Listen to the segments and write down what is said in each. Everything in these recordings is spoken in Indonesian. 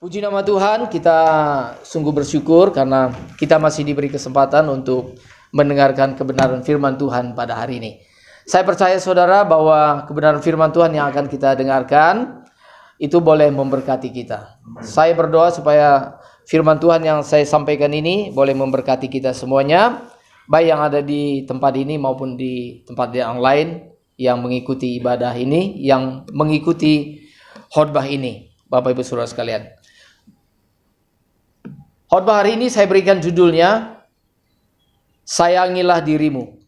Puji nama Tuhan, kita sungguh bersyukur karena kita masih diberi kesempatan untuk mendengarkan kebenaran firman Tuhan pada hari ini. Saya percaya saudara bahwa kebenaran firman Tuhan yang akan kita dengarkan itu boleh memberkati kita. Saya berdoa supaya firman Tuhan yang saya sampaikan ini boleh memberkati kita semuanya, baik yang ada di tempat ini maupun di tempat yang lain yang mengikuti ibadah ini, yang mengikuti khotbah ini. Bapak Ibu Saudara sekalian, khotbah hari ini saya berikan judulnya Sayangilah Dirimu.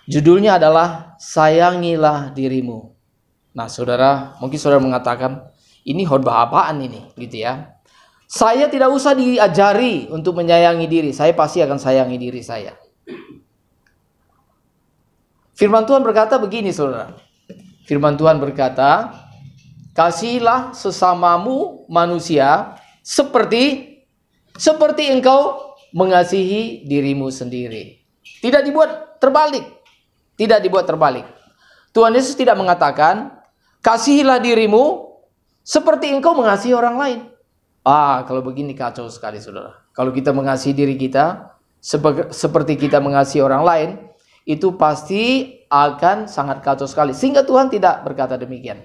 Judulnya adalah Sayangilah Dirimu. Nah saudara, mungkin saudara mengatakan, ini khotbah apaan ini? Gitu ya. Saya tidak usah diajari untuk menyayangi diri. Saya pasti akan sayangi diri saya. Firman Tuhan berkata begini saudara. Firman Tuhan berkata, kasihilah sesamamu manusia seperti engkau mengasihi dirimu sendiri. Tidak dibuat terbalik. Tidak dibuat terbalik. Tuhan Yesus tidak mengatakan, kasihilah dirimu seperti engkau mengasihi orang lain. Kalau begini kacau sekali saudara. Kalau kita mengasihi diri kita seperti kita mengasihi orang lain, itu pasti akan sangat kacau sekali. Sehingga Tuhan tidak berkata demikian.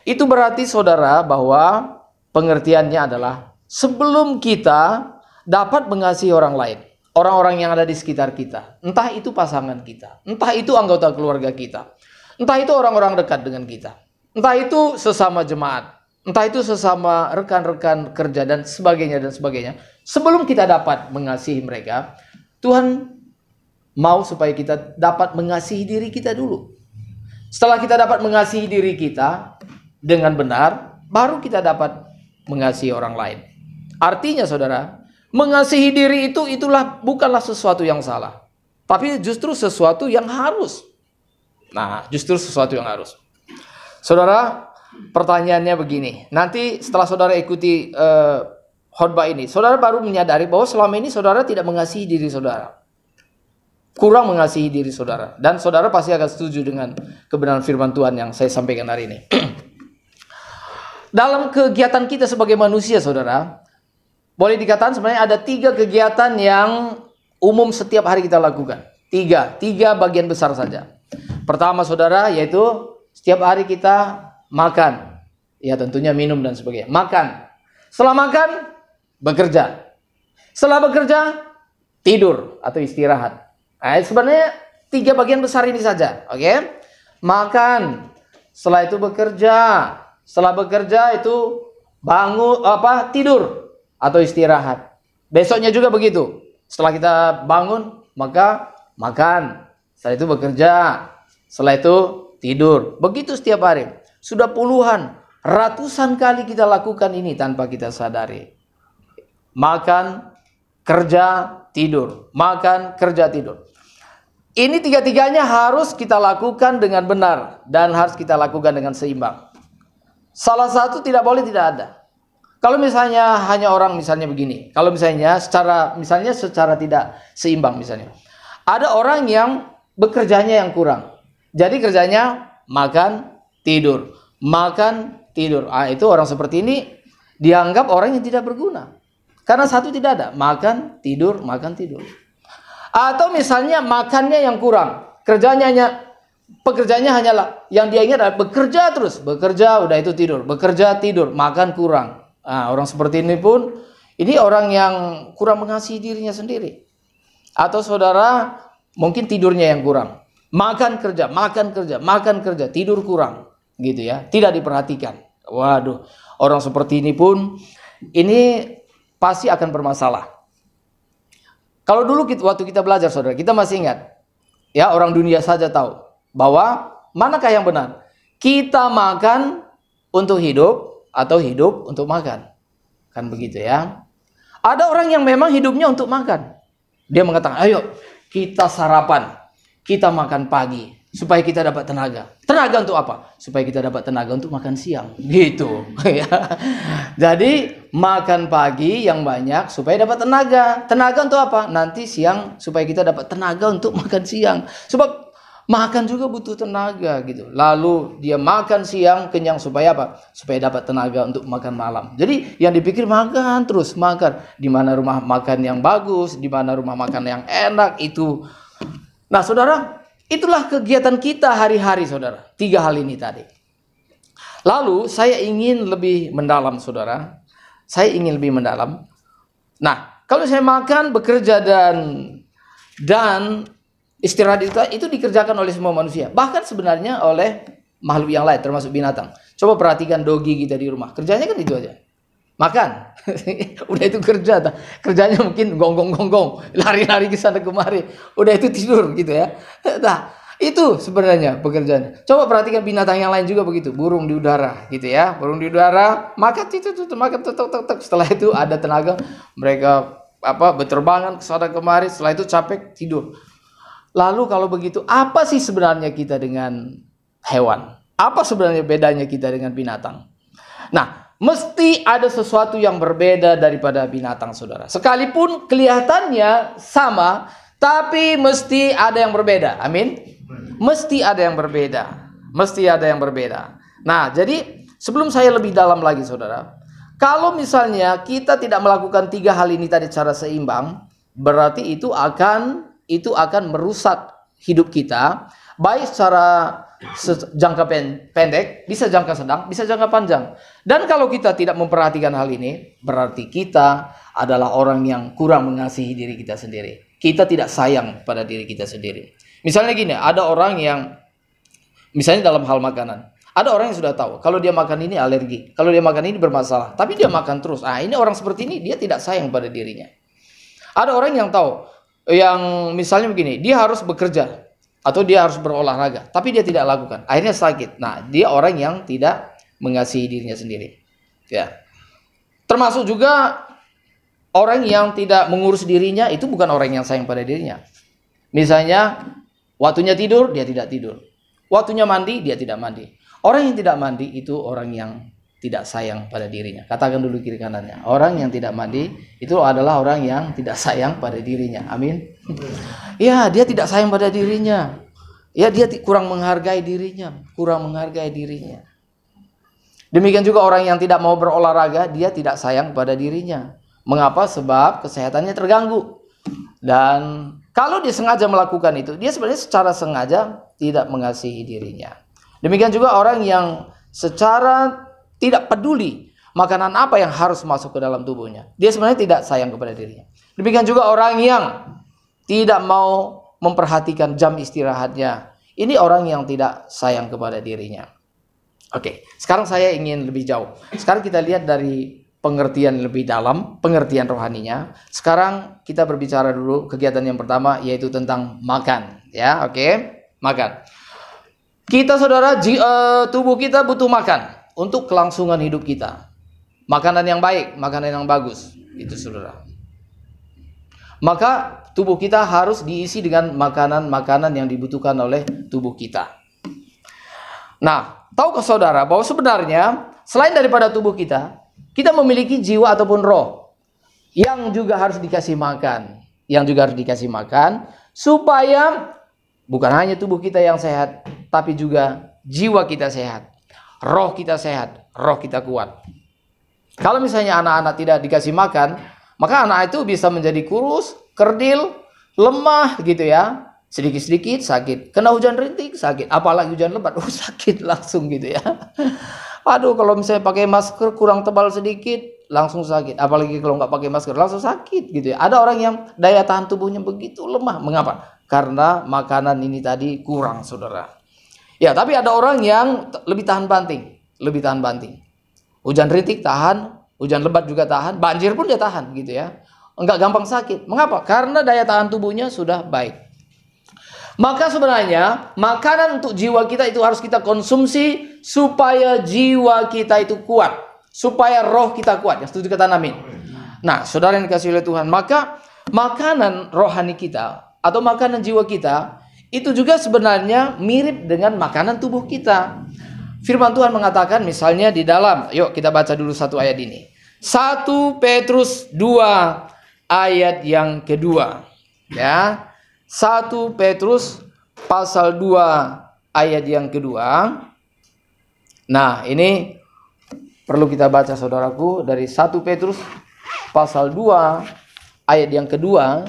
Itu berarti saudara bahwa pengertiannya adalah sebelum kita dapat mengasihi orang lain, orang-orang yang ada di sekitar kita, entah itu pasangan kita, entah itu anggota keluarga kita, entah itu orang-orang dekat dengan kita, entah itu sesama jemaat, entah itu sesama rekan-rekan kerja dan sebagainya dan sebagainya. Sebelum kita dapat mengasihi mereka, Tuhan mau supaya kita dapat mengasihi diri kita dulu. Setelah kita dapat mengasihi diri kita dengan benar, baru kita dapat mengasihi orang lain. Artinya saudara, mengasihi diri itulah bukanlah sesuatu yang salah, tapi justru sesuatu yang harus. Nah, justru sesuatu yang harus. Saudara, pertanyaannya begini. Nanti setelah saudara ikuti khotbah ini, saudara baru menyadari bahwa selama ini saudara tidak mengasihi diri saudara. Kurang mengasihi diri saudara. Dan saudara pasti akan setuju dengan kebenaran firman Tuhan yang saya sampaikan hari ini. Dalam kegiatan kita sebagai manusia saudara, boleh dikatakan sebenarnya ada 3 kegiatan yang umum setiap hari kita lakukan. Tiga bagian besar saja. Pertama saudara, yaitu setiap hari kita makan. Ya tentunya minum dan sebagainya. Makan. Setelah makan, bekerja. Setelah bekerja, tidur atau istirahat. Nah, sebenarnya 3 bagian besar ini saja. Oke? Makan. Setelah itu bekerja. Setelah bekerja itu tidur atau istirahat. Besoknya juga begitu. Setelah kita bangun, maka makan. Setelah itu bekerja. Setelah itu tidur. Begitu setiap hari. Sudah puluhan, ratusan kali kita lakukan ini tanpa kita sadari. Makan, kerja, tidur. Makan, kerja, tidur. Ini 3-tiganya harus kita lakukan dengan benar dan harus kita lakukan dengan seimbang. Salah satu tidak boleh tidak ada. Kalau misalnya hanya orang misalnya begini, kalau misalnya secara tidak seimbang misalnya. Ada orang yang bekerjanya yang kurang. Jadi kerjanya makan, tidur, makan, tidur. Itu orang seperti ini dianggap orang yang tidak berguna. Karena satu tidak ada, makan, tidur, makan, tidur. Atau misalnya makannya yang kurang, pekerjaannya hanyalah yang dia ingat adalah bekerja terus, bekerja udah itu tidur, bekerja tidur, makan kurang. Orang seperti ini pun, ini orang yang kurang mengasihi dirinya sendiri. Atau saudara mungkin tidurnya yang kurang, makan kerja, tidur kurang, gitu ya, tidak diperhatikan. Waduh, orang seperti ini pun, ini pasti akan bermasalah. Kalau dulu waktu kita belajar saudara, kita masih ingat, ya orang dunia saja tahu bahwa manakah yang benar? Kita makan untuk hidup atau hidup untuk makan. Kan begitu ya. Ada orang yang memang hidupnya untuk makan. Dia mengatakan, ayo kita sarapan, kita makan pagi supaya kita dapat tenaga. Tenaga untuk apa? Supaya kita dapat tenaga untuk makan siang. Gitu. Jadi makan pagi yang banyak supaya dapat tenaga. Tenaga untuk apa? Nanti siang supaya kita dapat tenaga untuk makan siang. Sebab Makan juga butuh tenaga gitu. Lalu dia makan siang kenyang supaya apa? Supaya dapat tenaga untuk makan malam. Jadi yang dipikir makan terus, makan. Di mana rumah makan yang bagus, di mana rumah makan yang enak itu. Nah, saudara, itulah kegiatan kita hari-hari, saudara. 3 hal ini tadi. Lalu saya ingin lebih mendalam, saudara. Saya ingin lebih mendalam. Nah, kalau saya makan, bekerja dan istirahat itu dikerjakan oleh semua manusia. Bahkan sebenarnya oleh makhluk yang lain, termasuk binatang. Coba perhatikan dogi kita di rumah. Kerjanya kan itu aja. Makan. Udah itu kerja. Kerjanya mungkin gonggong-gonggong. Lari-lari ke sana kemari. Udah itu tidur gitu ya. Nah, itu sebenarnya pekerjaannya. Coba perhatikan binatang yang lain juga begitu. Burung di udara gitu ya. Burung di udara. Makan makan tuk. Setelah itu ada tenaga. Mereka berterbangan ke sana kemari. Setelah itu capek tidur. Lalu kalau begitu, apa sih sebenarnya kita dengan hewan? Apa sebenarnya bedanya kita dengan binatang? Nah, mesti ada sesuatu yang berbeda daripada binatang, saudara. Sekalipun kelihatannya sama, tapi mesti ada yang berbeda. Amin? Mesti ada yang berbeda. Mesti ada yang berbeda. Nah, jadi sebelum saya lebih dalam lagi, saudara. Kalau misalnya kita tidak melakukan 3 hal ini tadi secara seimbang, berarti itu akan merusak hidup kita, baik secara jangka pendek, bisa jangka sedang, bisa jangka panjang. Dan kalau kita tidak memperhatikan hal ini, berarti kita adalah orang yang kurang mengasihi diri kita sendiri. Kita tidak sayang pada diri kita sendiri. Misalnya gini, ada orang yang, misalnya dalam hal makanan, ada orang yang sudah tahu, kalau dia makan ini alergi, kalau dia makan ini bermasalah, tapi dia makan terus. Ini orang seperti ini, dia tidak sayang pada dirinya. Ada orang yang tahu, yang misalnya begini, dia harus bekerja atau dia harus berolahraga, tapi dia tidak lakukan, akhirnya sakit. Nah, dia orang yang tidak mengasihi dirinya sendiri. Ya. Termasuk juga orang yang tidak mengurus dirinya, itu bukan orang yang sayang pada dirinya. Misalnya, waktunya tidur, dia tidak tidur. Waktunya mandi, dia tidak mandi. Orang yang tidak mandi itu orang yang tidak sayang pada dirinya. Katakan dulu kiri kanannya. Orang yang tidak mandi itu adalah orang yang tidak sayang pada dirinya. Amin. Ya, dia tidak sayang pada dirinya. Ya, dia kurang menghargai dirinya. Kurang menghargai dirinya. Demikian juga orang yang tidak mau berolahraga, dia tidak sayang pada dirinya. Mengapa? Sebab kesehatannya terganggu. Dan kalau dia sengaja melakukan itu, dia sebenarnya secara sengaja tidak mengasihi dirinya. Demikian juga orang yang secara tidak peduli makanan apa yang harus masuk ke dalam tubuhnya. Dia sebenarnya tidak sayang kepada dirinya. Demikian juga orang yang tidak mau memperhatikan jam istirahatnya. Ini orang yang tidak sayang kepada dirinya. Oke, sekarang saya ingin lebih jauh. Sekarang kita lihat dari pengertian lebih dalam, pengertian rohaninya. Sekarang kita berbicara dulu kegiatan yang pertama, yaitu tentang makan. Ya, oke, makan. Kita, saudara, tubuh kita butuh makan untuk kelangsungan hidup kita. Makanan yang baik, makanan yang bagus. Itu, saudara. Maka tubuh kita harus diisi dengan makanan-makanan yang dibutuhkan oleh tubuh kita. Nah, tahukah saudara bahwa sebenarnya selain daripada tubuh kita, kita memiliki jiwa ataupun roh yang juga harus dikasih makan. Yang juga harus dikasih makan supaya bukan hanya tubuh kita yang sehat, tapi juga jiwa kita sehat. Roh kita sehat, roh kita kuat. Kalau misalnya anak-anak tidak dikasih makan, maka anak itu bisa menjadi kurus, kerdil, lemah gitu ya. Sedikit-sedikit sakit. Kena hujan rintik sakit. Apalagi hujan lebat, sakit langsung gitu ya. Aduh, kalau misalnya pakai masker kurang tebal sedikit, langsung sakit. Apalagi kalau nggak pakai masker, langsung sakit gitu ya. Ada orang yang daya tahan tubuhnya begitu lemah. Mengapa? Karena makanan ini tadi kurang, saudara. Ya, tapi ada orang yang lebih tahan banting. Lebih tahan banting. Hujan rintik tahan, hujan lebat juga tahan, banjir pun dia tahan gitu ya. Enggak gampang sakit. Mengapa? Karena daya tahan tubuhnya sudah baik. Maka sebenarnya makanan untuk jiwa kita itu harus kita konsumsi supaya jiwa kita itu kuat. Supaya roh kita kuat. Yang setuju kata amin. Nah, saudara yang dikasihi oleh Tuhan, maka makanan rohani kita atau makanan jiwa kita itu juga sebenarnya mirip dengan makanan tubuh kita. Firman Tuhan mengatakan misalnya di dalam, yuk kita baca dulu satu ayat ini. 1 Petrus 2 ayat yang kedua. Ya. 1 Petrus pasal 2 ayat yang kedua. Nah, ini perlu kita baca saudaraku dari 1 Petrus pasal 2 ayat yang kedua.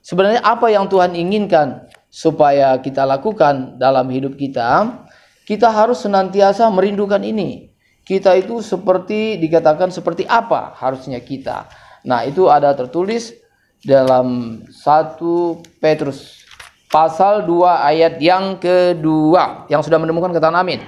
Sebenarnya apa yang Tuhan inginkan supaya kita lakukan dalam hidup kita, kita harus senantiasa merindukan ini. Kita itu seperti dikatakan seperti apa harusnya kita. Nah, itu ada tertulis dalam 1 Petrus pasal 2 ayat yang kedua. Yang sudah menemukan katakan amin.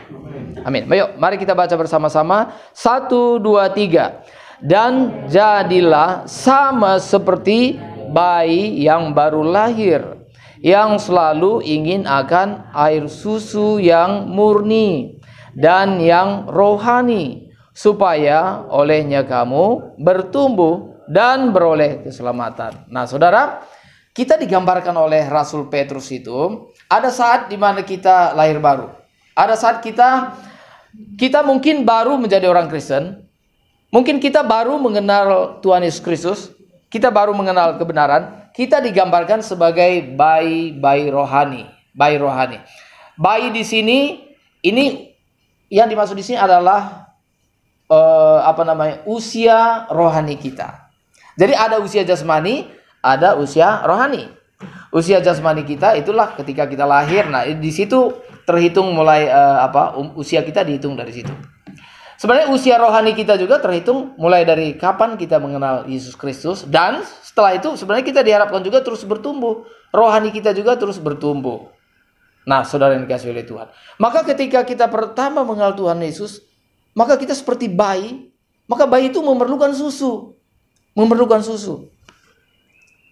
Amin. Ayo, mari kita baca bersama-sama. 1, 2, 3. Dan jadilah sama seperti bayi yang baru lahir, yang selalu ingin akan air susu yang murni dan yang rohani, supaya olehnya kamu bertumbuh dan beroleh keselamatan. Nah, saudara, kita digambarkan oleh Rasul Petrus itu, ada saat di mana kita lahir baru. Ada saat kita mungkin baru menjadi orang Kristen. Mungkin kita baru mengenal Tuhan Yesus Kristus. Kita baru mengenal kebenaran. Kita digambarkan sebagai bayi rohani. Bayi rohani. Bayi di sini, ini yang dimaksud di sini adalah usia rohani kita. Jadi ada usia jasmani, ada usia rohani. Usia jasmani kita itulah ketika kita lahir. Nah, di situ terhitung mulai usia kita dihitung dari situ. Sebenarnya usia rohani kita juga terhitung mulai dari kapan kita mengenal Yesus Kristus, dan setelah itu sebenarnya kita diharapkan juga terus bertumbuh. Rohani kita juga terus bertumbuh. Nah, saudara yang dikasihi oleh Tuhan, maka ketika kita pertama mengenal Tuhan Yesus, maka kita seperti bayi. Maka bayi itu memerlukan susu. Memerlukan susu.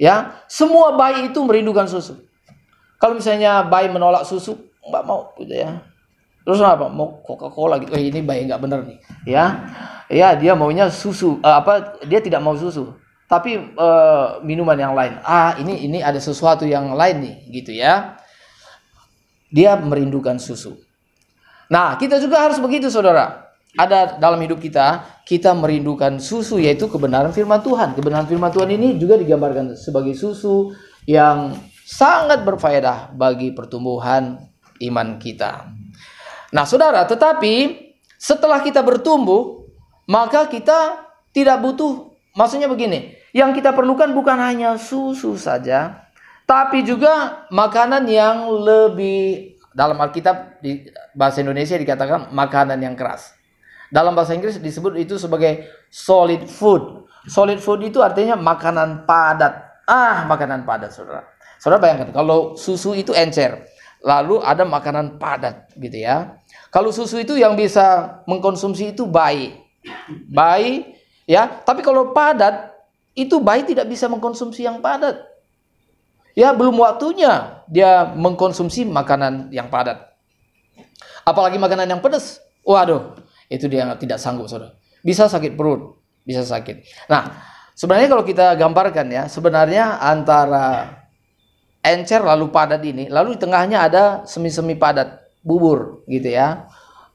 Ya, semua bayi itu merindukan susu. Kalau misalnya bayi menolak susu, nggak mau gitu ya. Terus apa? Mau Coca-Cola gitu. Ini bayi nggak bener nih. Ya, dia maunya susu. Dia tidak mau susu, tapi minuman yang lain. Ini ada sesuatu yang lain nih, gitu ya. Dia merindukan susu. Nah, kita juga harus begitu, saudara. Ada dalam hidup kita merindukan susu, yaitu kebenaran firman Tuhan. Kebenaran firman Tuhan ini juga digambarkan sebagai susu yang sangat berfaedah bagi pertumbuhan iman kita. Nah, saudara, tetapi setelah kita bertumbuh, maka kita tidak butuh, maksudnya begini, yang kita perlukan bukan hanya susu saja, tapi juga makanan yang lebih, dalam Alkitab di bahasa Indonesia dikatakan makanan yang keras. Dalam bahasa Inggris disebut itu sebagai solid food. Solid food itu artinya makanan padat. Makanan padat, saudara. Saudara bayangkan, kalau susu itu encer, lalu ada makanan padat gitu ya. Kalau susu itu yang bisa mengkonsumsi itu bayi ya. Tapi kalau padat, itu bayi tidak bisa mengkonsumsi yang padat. Ya, belum waktunya dia mengkonsumsi makanan yang padat. Apalagi makanan yang pedas. Waduh, itu dia tidak sanggup, saudara. Bisa sakit perut, bisa sakit. Nah, sebenarnya kalau kita gambarkan ya, sebenarnya antara encer lalu padat ini, lalu di tengahnya ada semi-semi padat, bubur gitu ya.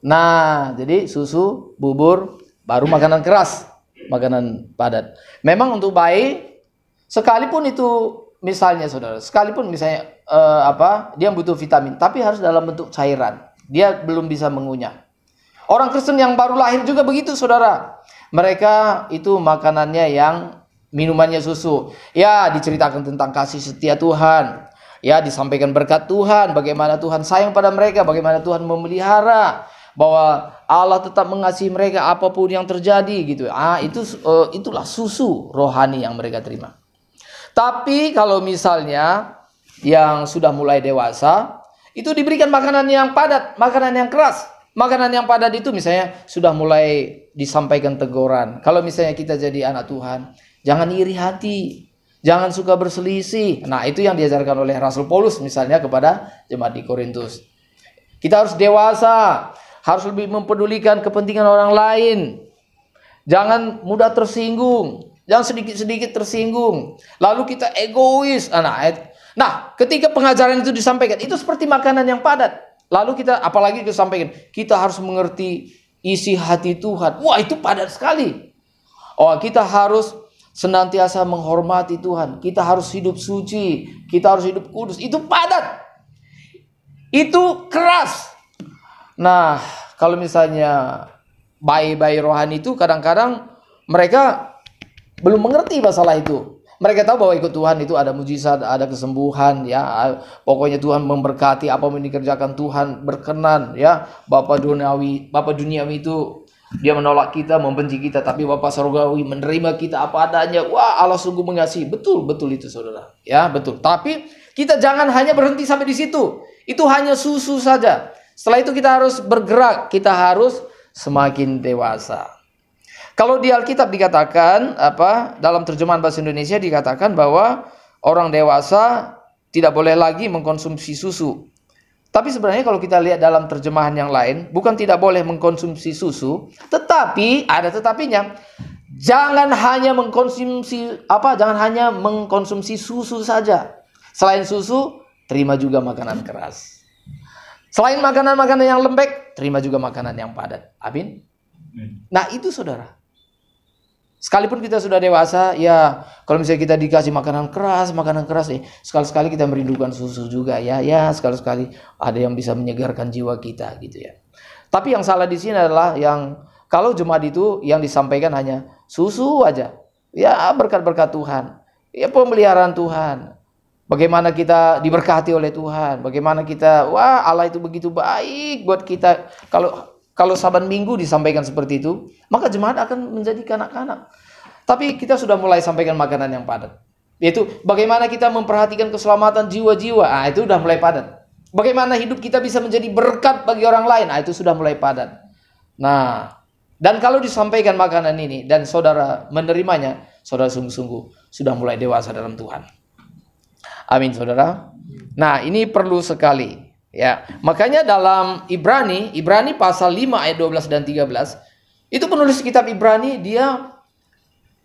Nah, jadi susu, bubur, baru makanan keras, makanan padat. Memang untuk bayi, sekalipun itu misalnya, saudara, sekalipun misalnya dia butuh vitamin, tapi harus dalam bentuk cairan. Dia belum bisa mengunyah. Orang Kristen yang baru lahir juga begitu, saudara. Mereka itu makanannya yang minumannya susu. Ya, diceritakan tentang kasih setia Tuhan. Ya, disampaikan berkat Tuhan, bagaimana Tuhan sayang pada mereka, bagaimana Tuhan memelihara, bahwa Allah tetap mengasihi mereka apapun yang terjadi gitu. Itulah susu rohani yang mereka terima. Tapi kalau misalnya yang sudah mulai dewasa, itu diberikan makanan yang padat, makanan yang keras. Makanan yang padat itu misalnya sudah mulai disampaikan teguran. Kalau misalnya kita jadi anak Tuhan, jangan iri hati, jangan suka berselisih. Nah, itu yang diajarkan oleh Rasul Paulus misalnya kepada jemaat di Korintus. Kita harus dewasa, harus lebih mempedulikan kepentingan orang lain. Jangan mudah tersinggung, jangan sedikit-sedikit tersinggung. Lalu kita egois. Nah, ketika pengajaran itu disampaikan, itu seperti makanan yang padat. Lalu kita, apalagi kita sampaikan, kita harus mengerti isi hati Tuhan. Wah, itu padat sekali. Kita harus senantiasa menghormati Tuhan. Kita harus hidup suci. Kita harus hidup kudus. Itu padat. itu keras. Nah, kalau misalnya bayi-bayi rohani itu kadang-kadang mereka belum mengerti masalah itu. Mereka tahu bahwa ikut Tuhan itu ada mujizat, ada kesembuhan, ya. Pokoknya Tuhan memberkati, apa yang dikerjakan Tuhan berkenan, ya. Bapa duniawi itu dia menolak kita, membenci kita, tapi Bapa surgawi menerima kita apa adanya. Wah, Allah sungguh mengasihi. Betul itu, saudara. Ya, betul. Tapi kita jangan hanya berhenti sampai di situ. Itu hanya susu saja. Setelah itu kita harus bergerak, kita harus semakin dewasa. Kalau di Alkitab dikatakan dalam terjemahan bahasa Indonesia dikatakan bahwa orang dewasa tidak boleh lagi mengkonsumsi susu. Tapi sebenarnya kalau kita lihat dalam terjemahan yang lain, bukan tidak boleh mengkonsumsi susu, tetapi ada tetapinya. Jangan hanya mengkonsumsi susu saja. Selain susu, terima juga makanan keras. Selain makanan-makanan yang lembek, terima juga makanan yang padat. Amin. Nah, itu saudara. Sekalipun kita sudah dewasa, ya kalau misalnya kita dikasih makanan keras sekali-sekali kita merindukan susu juga, ya sekali-sekali ada yang bisa menyegarkan jiwa kita, gitu ya. Tapi yang salah di sini adalah yang kalau jemaat itu yang disampaikan hanya susu aja, ya berkat-berkat Tuhan, ya pemeliharaan Tuhan, bagaimana kita diberkati oleh Tuhan, bagaimana kita, wah Allah itu begitu baik buat kita. Kalau Sabat Minggu disampaikan seperti itu, maka jemaat akan menjadi kanak-kanak. Tapi kita sudah mulai sampaikan makanan yang padat. Yaitu bagaimana kita memperhatikan keselamatan jiwa-jiwa. Itu sudah mulai padat. Bagaimana hidup kita bisa menjadi berkat bagi orang lain. Itu sudah mulai padat. Nah, dan kalau disampaikan makanan ini dan saudara menerimanya, saudara sungguh-sungguh sudah mulai dewasa dalam Tuhan. Amin, saudara. Nah, ini perlu sekali. Ya, makanya dalam Ibrani pasal 5 ayat 12 dan 13, itu penulis kitab Ibrani dia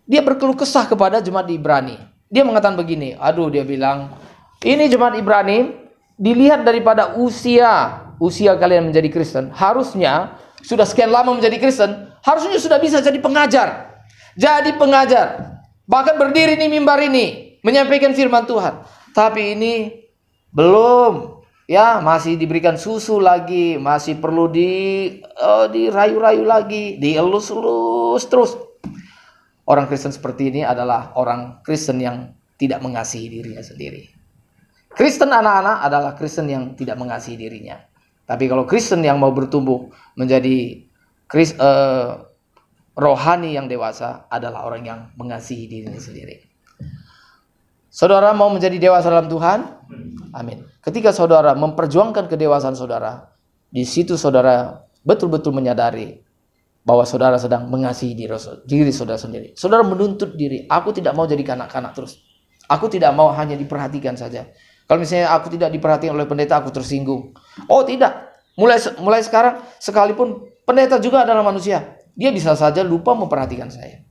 berkeluh kesah kepada jemaat di Ibrani. Dia mengatakan begini, dia bilang, ini jemaat Ibrani dilihat daripada usia kalian menjadi Kristen, harusnya sudah sekian lama menjadi Kristen, harusnya sudah bisa jadi pengajar. Bahkan berdiri di mimbar ini menyampaikan firman Tuhan. Tapi ini belum. Ya, masih diberikan susu lagi, masih perlu dirayu-rayu lagi, dielus-elus terus. Orang Kristen seperti ini adalah orang Kristen yang tidak mengasihi dirinya sendiri. Kristen anak-anak adalah Kristen yang tidak mengasihi dirinya. Tapi kalau Kristen yang mau bertumbuh menjadi rohani yang dewasa adalah orang yang mengasihi dirinya sendiri. Saudara mau menjadi dewasa dalam Tuhan? Amin. Ketika saudara memperjuangkan kedewasaan saudara, di situ saudara betul-betul menyadari bahwa saudara sedang mengasihi diri saudara sendiri. Saudara menuntut diri, aku tidak mau jadi kanak-kanak terus. Aku tidak mau hanya diperhatikan saja. Kalau misalnya aku tidak diperhatikan oleh pendeta, aku tersinggung. Oh tidak, mulai sekarang, sekalipun pendeta juga adalah manusia, dia bisa saja lupa memperhatikan saya.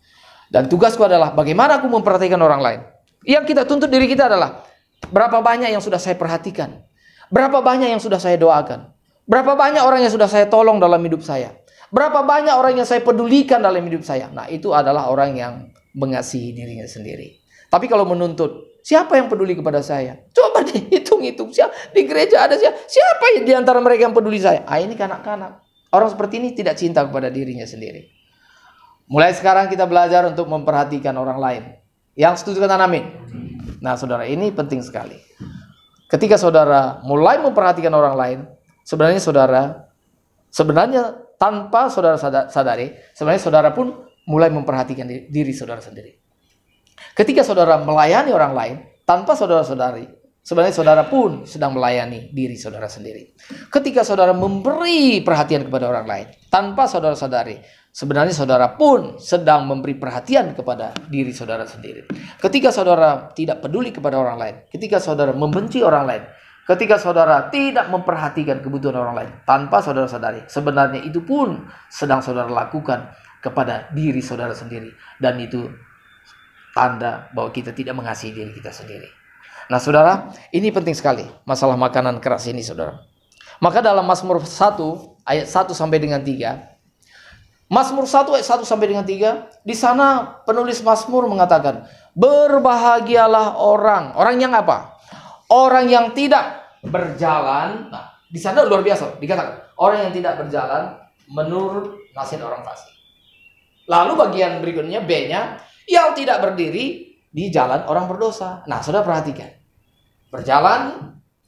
Dan tugasku adalah bagaimana aku memperhatikan orang lain. Yang kita tuntut diri kita adalah berapa banyak yang sudah saya perhatikan, berapa banyak yang sudah saya doakan, berapa banyak orang yang sudah saya tolong dalam hidup saya, berapa banyak orang yang saya pedulikan dalam hidup saya. Nah, itu adalah orang yang mengasihi dirinya sendiri. Tapi kalau menuntut, siapa yang peduli kepada saya? Coba dihitung-hitung, di gereja ada siapa di antara mereka yang peduli saya? Ini kanak-kanak. Orang seperti ini tidak cinta kepada dirinya sendiri. Mulai sekarang kita belajar untuk memperhatikan orang lain. Yang setuju kata amin? Nah, saudara, ini penting sekali. Ketika saudara mulai memperhatikan orang lain, sebenarnya tanpa saudara sadari, sebenarnya saudara pun mulai memperhatikan diri saudara sendiri. Ketika saudara melayani orang lain, tanpa saudara sadari, sebenarnya saudara pun sedang melayani diri saudara sendiri. Ketika saudara memberi perhatian kepada orang lain, tanpa saudara sadari, sebenarnya saudara pun sedang memberi perhatian kepada diri saudara sendiri. Ketika saudara tidak peduli kepada orang lain, ketika saudara membenci orang lain, ketika saudara tidak memperhatikan kebutuhan orang lain, tanpa saudara sadari, sebenarnya itu pun sedang saudara lakukan kepada diri saudara sendiri. Dan itu tanda bahwa kita tidak mengasihi diri kita sendiri. Nah, saudara, ini penting sekali masalah makanan keras ini, saudara. Maka dalam Mazmur 1 ayat 1 sampai dengan 3, Mazmur 1 ayat 1 sampai dengan 3, di sana penulis Mazmur mengatakan, berbahagialah orang yang apa? Orang yang tidak berjalan di sana luar biasa dikatakan orang yang tidak berjalan menurut nasihat orang fasik. Lalu bagian berikutnya B-nya, yang tidak berdiri di jalan orang berdosa. Nah, saudara perhatikan.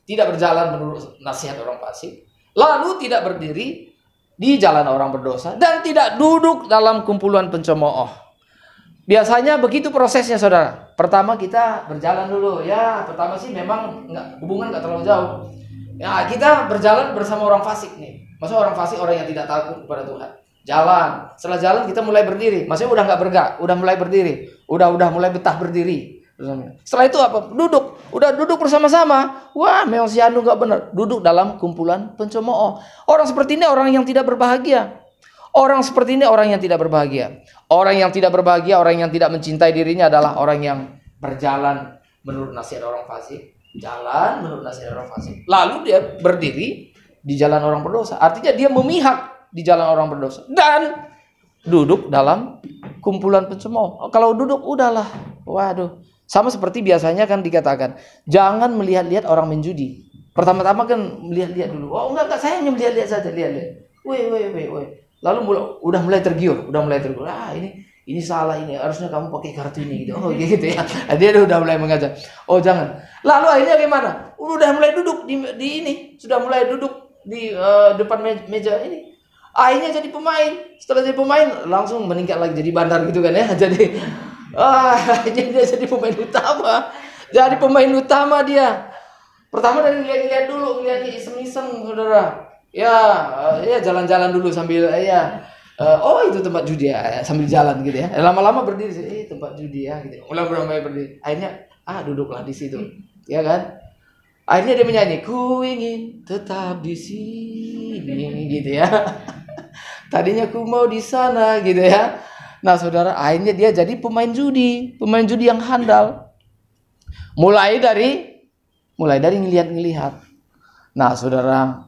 Tidak berjalan menurut nasihat orang fasik, lalu tidak berdiri di jalan orang berdosa, dan tidak duduk dalam kumpulan pencemooh. Biasanya begitu prosesnya, saudara. Pertama kita berjalan dulu. Ya, pertama sih memang hubungan nggak terlalu jauh. Ya, kita berjalan bersama orang fasik nih. Maksudnya orang fasik, orang yang tidak takut kepada Tuhan. Jalan. Setelah jalan kita mulai berdiri. Maksudnya udah nggak bergerak, udah mulai berdiri. Udah mulai betah berdiri. Setelah itu apa? Duduk. Udah duduk bersama-sama. Wah, memang si Anu nggak benar. Duduk dalam kumpulan pencemooh. Orang seperti ini orang yang tidak berbahagia. Orang seperti ini orang yang tidak berbahagia. Orang yang tidak berbahagia, orang yang tidak mencintai dirinya adalah orang yang berjalan menurut nasihat orang fasik. Jalan menurut nasihat orang fasik. Lalu dia berdiri di jalan orang berdosa. Artinya dia memihak di jalan orang berdosa. Dan duduk dalam kumpulan pencemooh. Kalau duduk udahlah. Waduh. Sama seperti biasanya kan dikatakan, jangan melihat-lihat orang menjudi. Pertama-tama kan melihat-lihat dulu. Oh enggak, saya hanya melihat-lihat saja, lihat-lihat. Woi. Lalu udah mulai tergiur. Ah, ini salah, ini harusnya kamu pakai kartu ini gitu. Oh gitu ya. Dia udah mulai mengajak. Oh jangan. Lalu akhirnya gimana? Udah mulai duduk di ini, sudah mulai duduk di depan meja ini. Akhirnya jadi pemain. Setelah jadi pemain langsung meningkat lagi jadi bandar gitu kan ya. Jadi dia jadi pemain utama. Jadi pemain utama dia. Pertama dari lihat-lihat dulu, lihat iseng-iseng, saudara. Ya jalan-jalan dulu sambil oh itu tempat judi ya, sambil jalan gitu ya. Lama-lama berdiri, tempat judi ya gitu. Mulai berdiri. Akhirnya duduklah di situ. Ya kan? Akhirnya dia menyanyi, ku ingin tetap di sini gitu ya. Tadinya ku mau di sana gitu ya. Nah, saudara, akhirnya dia jadi pemain judi yang handal. Mulai dari ngelihat. Nah, saudara,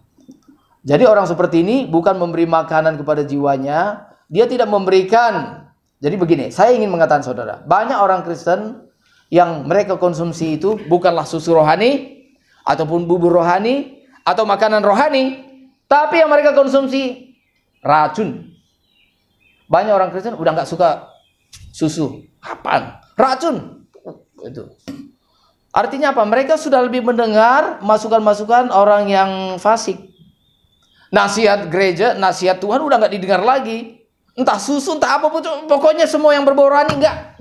jadi orang seperti ini bukan memberi makanan kepada jiwanya, dia tidak memberikan. Jadi begini, saya ingin mengatakan saudara, banyak orang Kristen yang mereka konsumsi itu bukanlah susu rohani, ataupun bubur rohani, atau makanan rohani, tapi yang mereka konsumsi racun. Banyak orang Kristen udah nggak suka susu, apaan? Racun. Itu. Artinya apa? Mereka sudah lebih mendengar masukan-masukan orang yang fasik. Nasihat gereja, nasihat Tuhan udah nggak didengar lagi. Entah susu, entah apa pun, pokoknya semua yang berbau rohani enggak.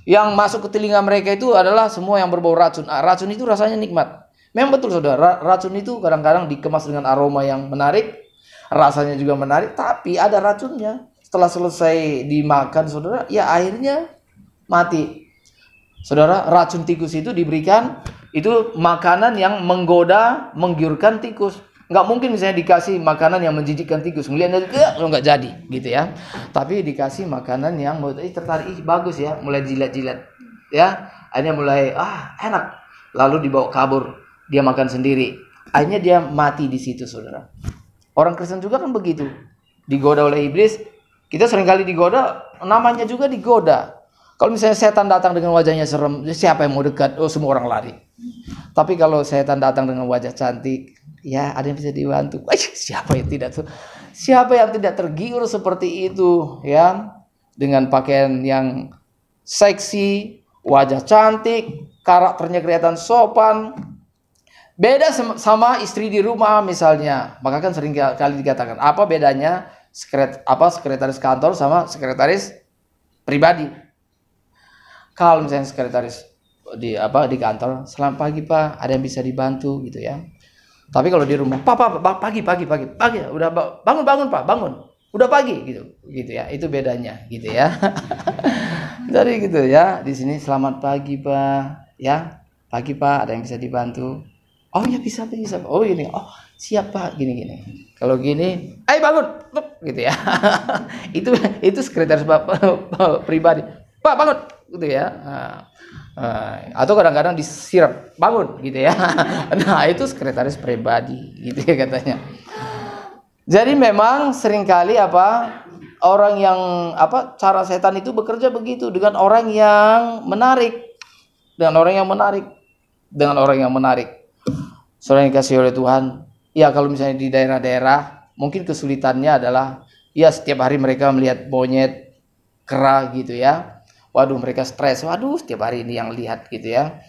Yang masuk ke telinga mereka itu adalah semua yang berbau racun. Racun itu rasanya nikmat. Memang betul saudara, racun itu kadang-kadang dikemas dengan aroma yang menarik, rasanya juga menarik, tapi ada racunnya. Setelah selesai dimakan saudara, ya akhirnya mati. Saudara, racun tikus itu diberikan, itu makanan yang menggoda, menggiurkan tikus. Nggak mungkin misalnya dikasih makanan yang menjijikkan tikus, ngelihatnya nggak jadi gitu ya. Tapi dikasih makanan yang menurut tertarik, bagus ya, mulai jilat-jilat ya, akhirnya mulai enak, lalu dibawa kabur, dia makan sendiri, akhirnya dia mati di situ saudara. Orang Kristen juga kan begitu, digoda oleh iblis. Kita seringkali digoda, namanya juga digoda. Kalau misalnya setan datang dengan wajahnya serem, siapa yang mau dekat? Oh, semua orang lari. Tapi kalau setan datang dengan wajah cantik, ya ada yang bisa dibantu. Siapa yang tidak tergiur seperti itu ya, dengan pakaian yang seksi, wajah cantik, karakternya kelihatan sopan. Beda sama istri di rumah misalnya. Maka kan sering kali dikatakan, apa bedanya sekretaris kantor sama sekretaris pribadi? Kalau misalnya sekretaris di kantor, selamat pagi Pak, ada yang bisa dibantu gitu ya. Tapi kalau di rumah, Pak, pagi, udah bangun Pak, bangun, udah pagi gitu ya. Itu bedanya gitu ya. Jadi gitu ya. Di sini selamat pagi Pak, ya pagi Pak, ada yang bisa dibantu. Oh ya bisa. Oh ini, oh siap Pak, gini. Kalau gini, ayo bangun, gitu ya. itu sekretaris Bapak pribadi. Pak bangun, gitu ya. Atau kadang-kadang disiram, bangun, gitu ya. Nah itu sekretaris pribadi, gitu ya katanya. Jadi memang seringkali orang yang cara setan itu bekerja begitu dengan orang yang menarik, Saudara yang dikasih oleh Tuhan, Ya kalau misalnya di daerah-daerah, mungkin kesulitannya adalah ya setiap hari mereka melihat monyet, kera gitu ya. Waduh, mereka stres. Waduh, setiap hari ini yang lihat gitu ya.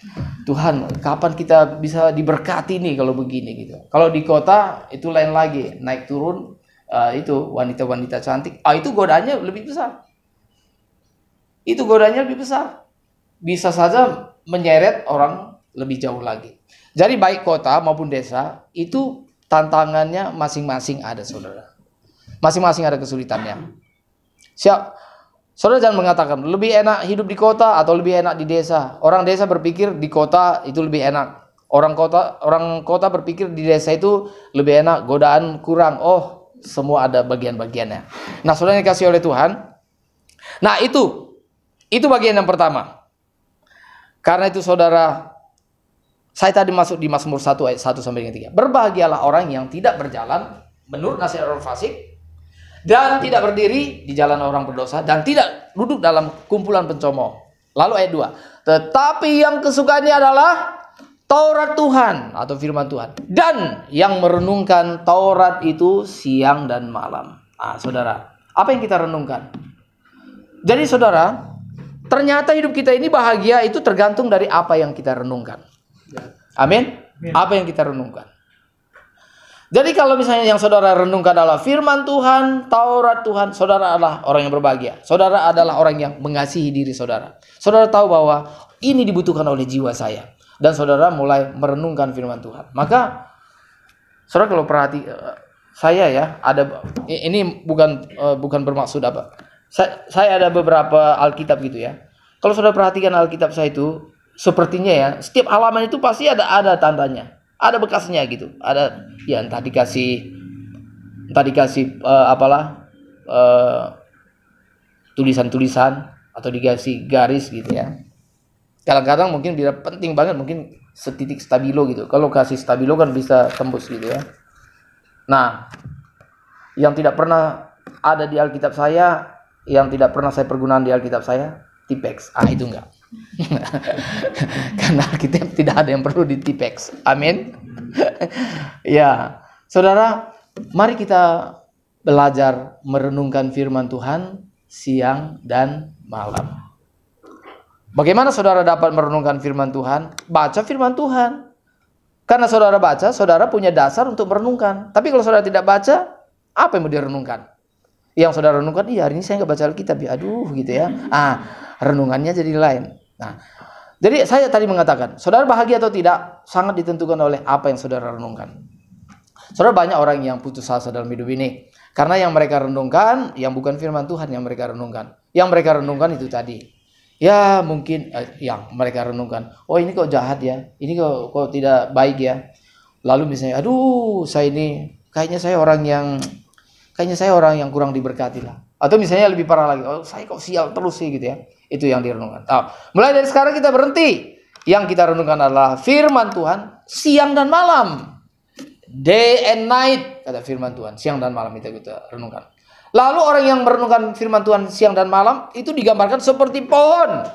Tuhan, kapan kita bisa diberkati nih kalau begini gitu. Kalau di kota itu lain lagi, naik turun itu wanita-wanita cantik. Itu godaannya lebih besar. Itu godaannya lebih besar. Bisa saja menyeret orang lebih jauh lagi. Jadi baik kota maupun desa itu tantangannya masing-masing ada, saudara. Masing-masing ada kesulitannya. Saudara jangan mengatakan lebih enak hidup di kota atau lebih enak di desa. Orang desa berpikir di kota itu lebih enak. Orang kota berpikir di desa itu lebih enak, godaan kurang. Oh, semua ada bagian-bagiannya. Nah, saudara yang dikasih oleh Tuhan. Nah, itu bagian yang pertama. Karena itu saudara, saya tadi masuk di Mazmur 1 ayat 1 sampai dengan 3. Berbahagialah orang yang tidak berjalan menurut nasihat orang fasik, dan tidak berdiri di jalan orang berdosa, dan tidak duduk dalam kumpulan pencomooh. Lalu ayat 2. Tetapi yang kesukaannya adalah Taurat Tuhan atau firman Tuhan, dan yang merenungkan Taurat itu siang dan malam. Saudara, apa yang kita renungkan? Jadi saudara, ternyata hidup kita ini bahagia itu tergantung dari apa yang kita renungkan. Amin. Apa yang kita renungkan. Jadi kalau misalnya yang saudara renungkan adalah firman Tuhan, Taurat Tuhan, saudara adalah orang yang berbahagia. Saudara adalah orang yang mengasihi diri saudara. Saudara tahu bahwa ini dibutuhkan oleh jiwa saya. Dan saudara mulai merenungkan firman Tuhan. Maka saudara kalau saya ya, ini bukan bermaksud apa. Saya ada beberapa Alkitab gitu ya. Kalau saudara perhatikan Alkitab saya itu, sepertinya ya, setiap halaman itu pasti ada tandanya. Ada bekasnya gitu. Ada ya entah dikasih tulisan-tulisan atau dikasih garis gitu ya. Kadang-kadang mungkin bila penting banget mungkin setitik stabilo gitu. Kalau kasih stabilo kan bisa tembus gitu ya. Nah, yang tidak pernah ada di Alkitab saya, yang tidak pernah saya pergunakan di Alkitab saya, Tipex. Itu enggak. Karena kita tidak ada yang perlu di Tipex. Amin. Ya, saudara, mari kita belajar merenungkan firman Tuhan siang dan malam. Bagaimana saudara dapat merenungkan firman Tuhan? Baca firman Tuhan. Karena saudara baca, saudara punya dasar untuk merenungkan. Tapi kalau saudara tidak baca, apa yang mau direnungkan? Yang saudara renungkan, hari ini saya nggak baca Alkitab ya, aduh gitu ya. Renungannya jadi lain. Nah, jadi saya tadi mengatakan, saudara bahagia atau tidak sangat ditentukan oleh apa yang saudara renungkan. Saudara, banyak orang yang putus asa dalam hidup ini karena yang mereka renungkan yang bukan firman Tuhan yang mereka renungkan. Yang mereka renungkan itu tadi. Ya mungkin yang mereka renungkan, oh ini kok jahat ya, ini kok tidak baik ya. Lalu misalnya, aduh kayaknya saya orang yang kurang diberkati lah. Atau misalnya lebih parah lagi, oh saya kok sial terus sih gitu ya. Itu yang direnungkan. Mulai dari sekarang kita berhenti. Yang kita renungkan adalah firman Tuhan siang dan malam. Day and night, kata firman Tuhan. Siang dan malam itu kita renungkan. Lalu orang yang merenungkan firman Tuhan siang dan malam itu digambarkan seperti pohon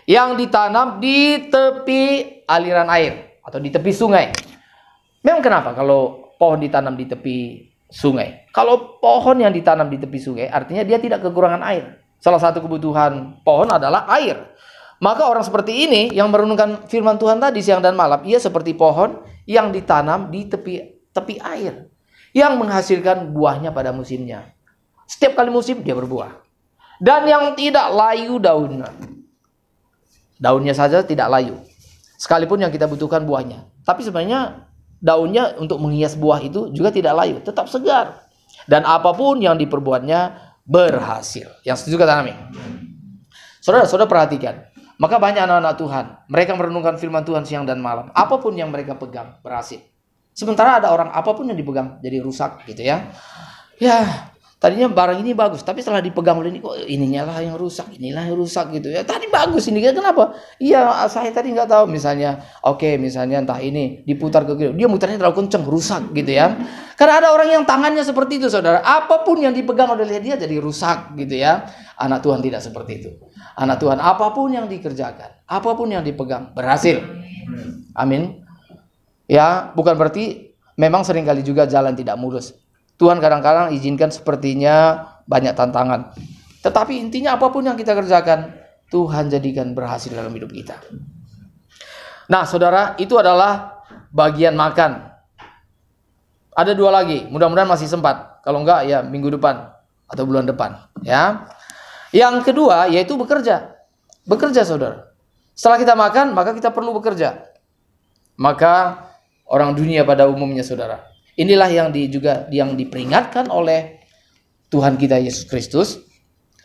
yang ditanam di tepi aliran air atau di tepi sungai. Memang kenapa kalau pohon ditanam di tepi sungai? Kalau pohon yang ditanam di tepi sungai artinya dia tidak kekurangan air. Salah satu kebutuhan pohon adalah air. Maka orang seperti ini yang merenungkan firman Tuhan tadi siang dan malam, ia seperti pohon yang ditanam di tepi air yang menghasilkan buahnya pada musimnya. Setiap kali musim dia berbuah. Dan yang tidak layu daunnya. Daunnya saja tidak layu. Sekalipun yang kita butuhkan buahnya. Tapi sebenarnya daunnya untuk menghias buah itu juga tidak layu. Tetap segar. Dan apapun yang diperbuatnya berhasil. Yang setuju kata amin. Saudara perhatikan. Maka banyak anak-anak Tuhan. Mereka merenungkan firman Tuhan siang dan malam. Apapun yang mereka pegang berhasil. Sementara ada orang apapun yang dipegang jadi rusak gitu ya. Ya. Tadinya barang ini bagus, tapi setelah dipegang oleh ini, kok ininya lah yang rusak, inilah yang rusak gitu ya. Tadi bagus ini, kenapa? Iya, saya tadi nggak tahu misalnya, misalnya entah ini diputar ke kiri, dia mutarnya terlalu kenceng, rusak gitu ya. Karena ada orang yang tangannya seperti itu, saudara. Apapun yang dipegang oleh dia jadi rusak gitu ya. Anak Tuhan tidak seperti itu. Anak Tuhan apapun yang dikerjakan, apapun yang dipegang berhasil. Amin. Ya, bukan berarti memang seringkali juga jalan tidak mulus. Tuhan kadang-kadang izinkan sepertinya banyak tantangan. Tetapi intinya apapun yang kita kerjakan, Tuhan jadikan berhasil dalam hidup kita. Nah, saudara, itu adalah bagian makan. Ada 2 lagi, mudah-mudahan masih sempat. Kalau enggak, ya minggu depan atau bulan depan. Ya. Yang kedua, yaitu bekerja. Bekerja, saudara. Setelah kita makan, maka kita perlu bekerja. Maka orang dunia pada umumnya, saudara, inilah yang yang diperingatkan oleh Tuhan kita Yesus Kristus.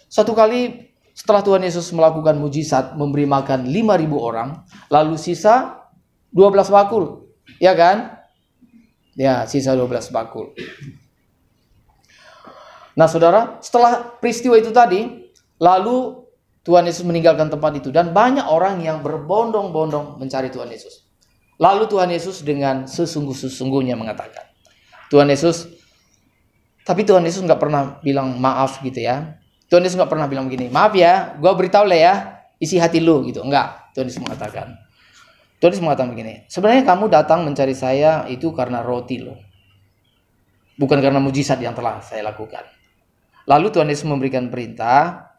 Suatu kali setelah Tuhan Yesus melakukan mujizat memberi makan 5.000 orang, lalu sisa 12 bakul. Ya kan? Ya, sisa 12 bakul. Nah, saudara, setelah peristiwa itu tadi, lalu Tuhan Yesus meninggalkan tempat itu dan banyak orang yang berbondong-bondong mencari Tuhan Yesus. Lalu Tuhan Yesus dengan sesungguh-sesungguhnya mengatakan, tapi Tuhan Yesus nggak pernah bilang maaf gitu ya. Tuhan Yesus nggak pernah bilang begini, maaf ya, gue beritahu lah ya, isi hati lu gitu. Enggak, Tuhan Yesus mengatakan begini, sebenarnya kamu datang mencari saya itu karena roti lo, bukan karena mujizat yang telah saya lakukan. Lalu Tuhan Yesus memberikan perintah,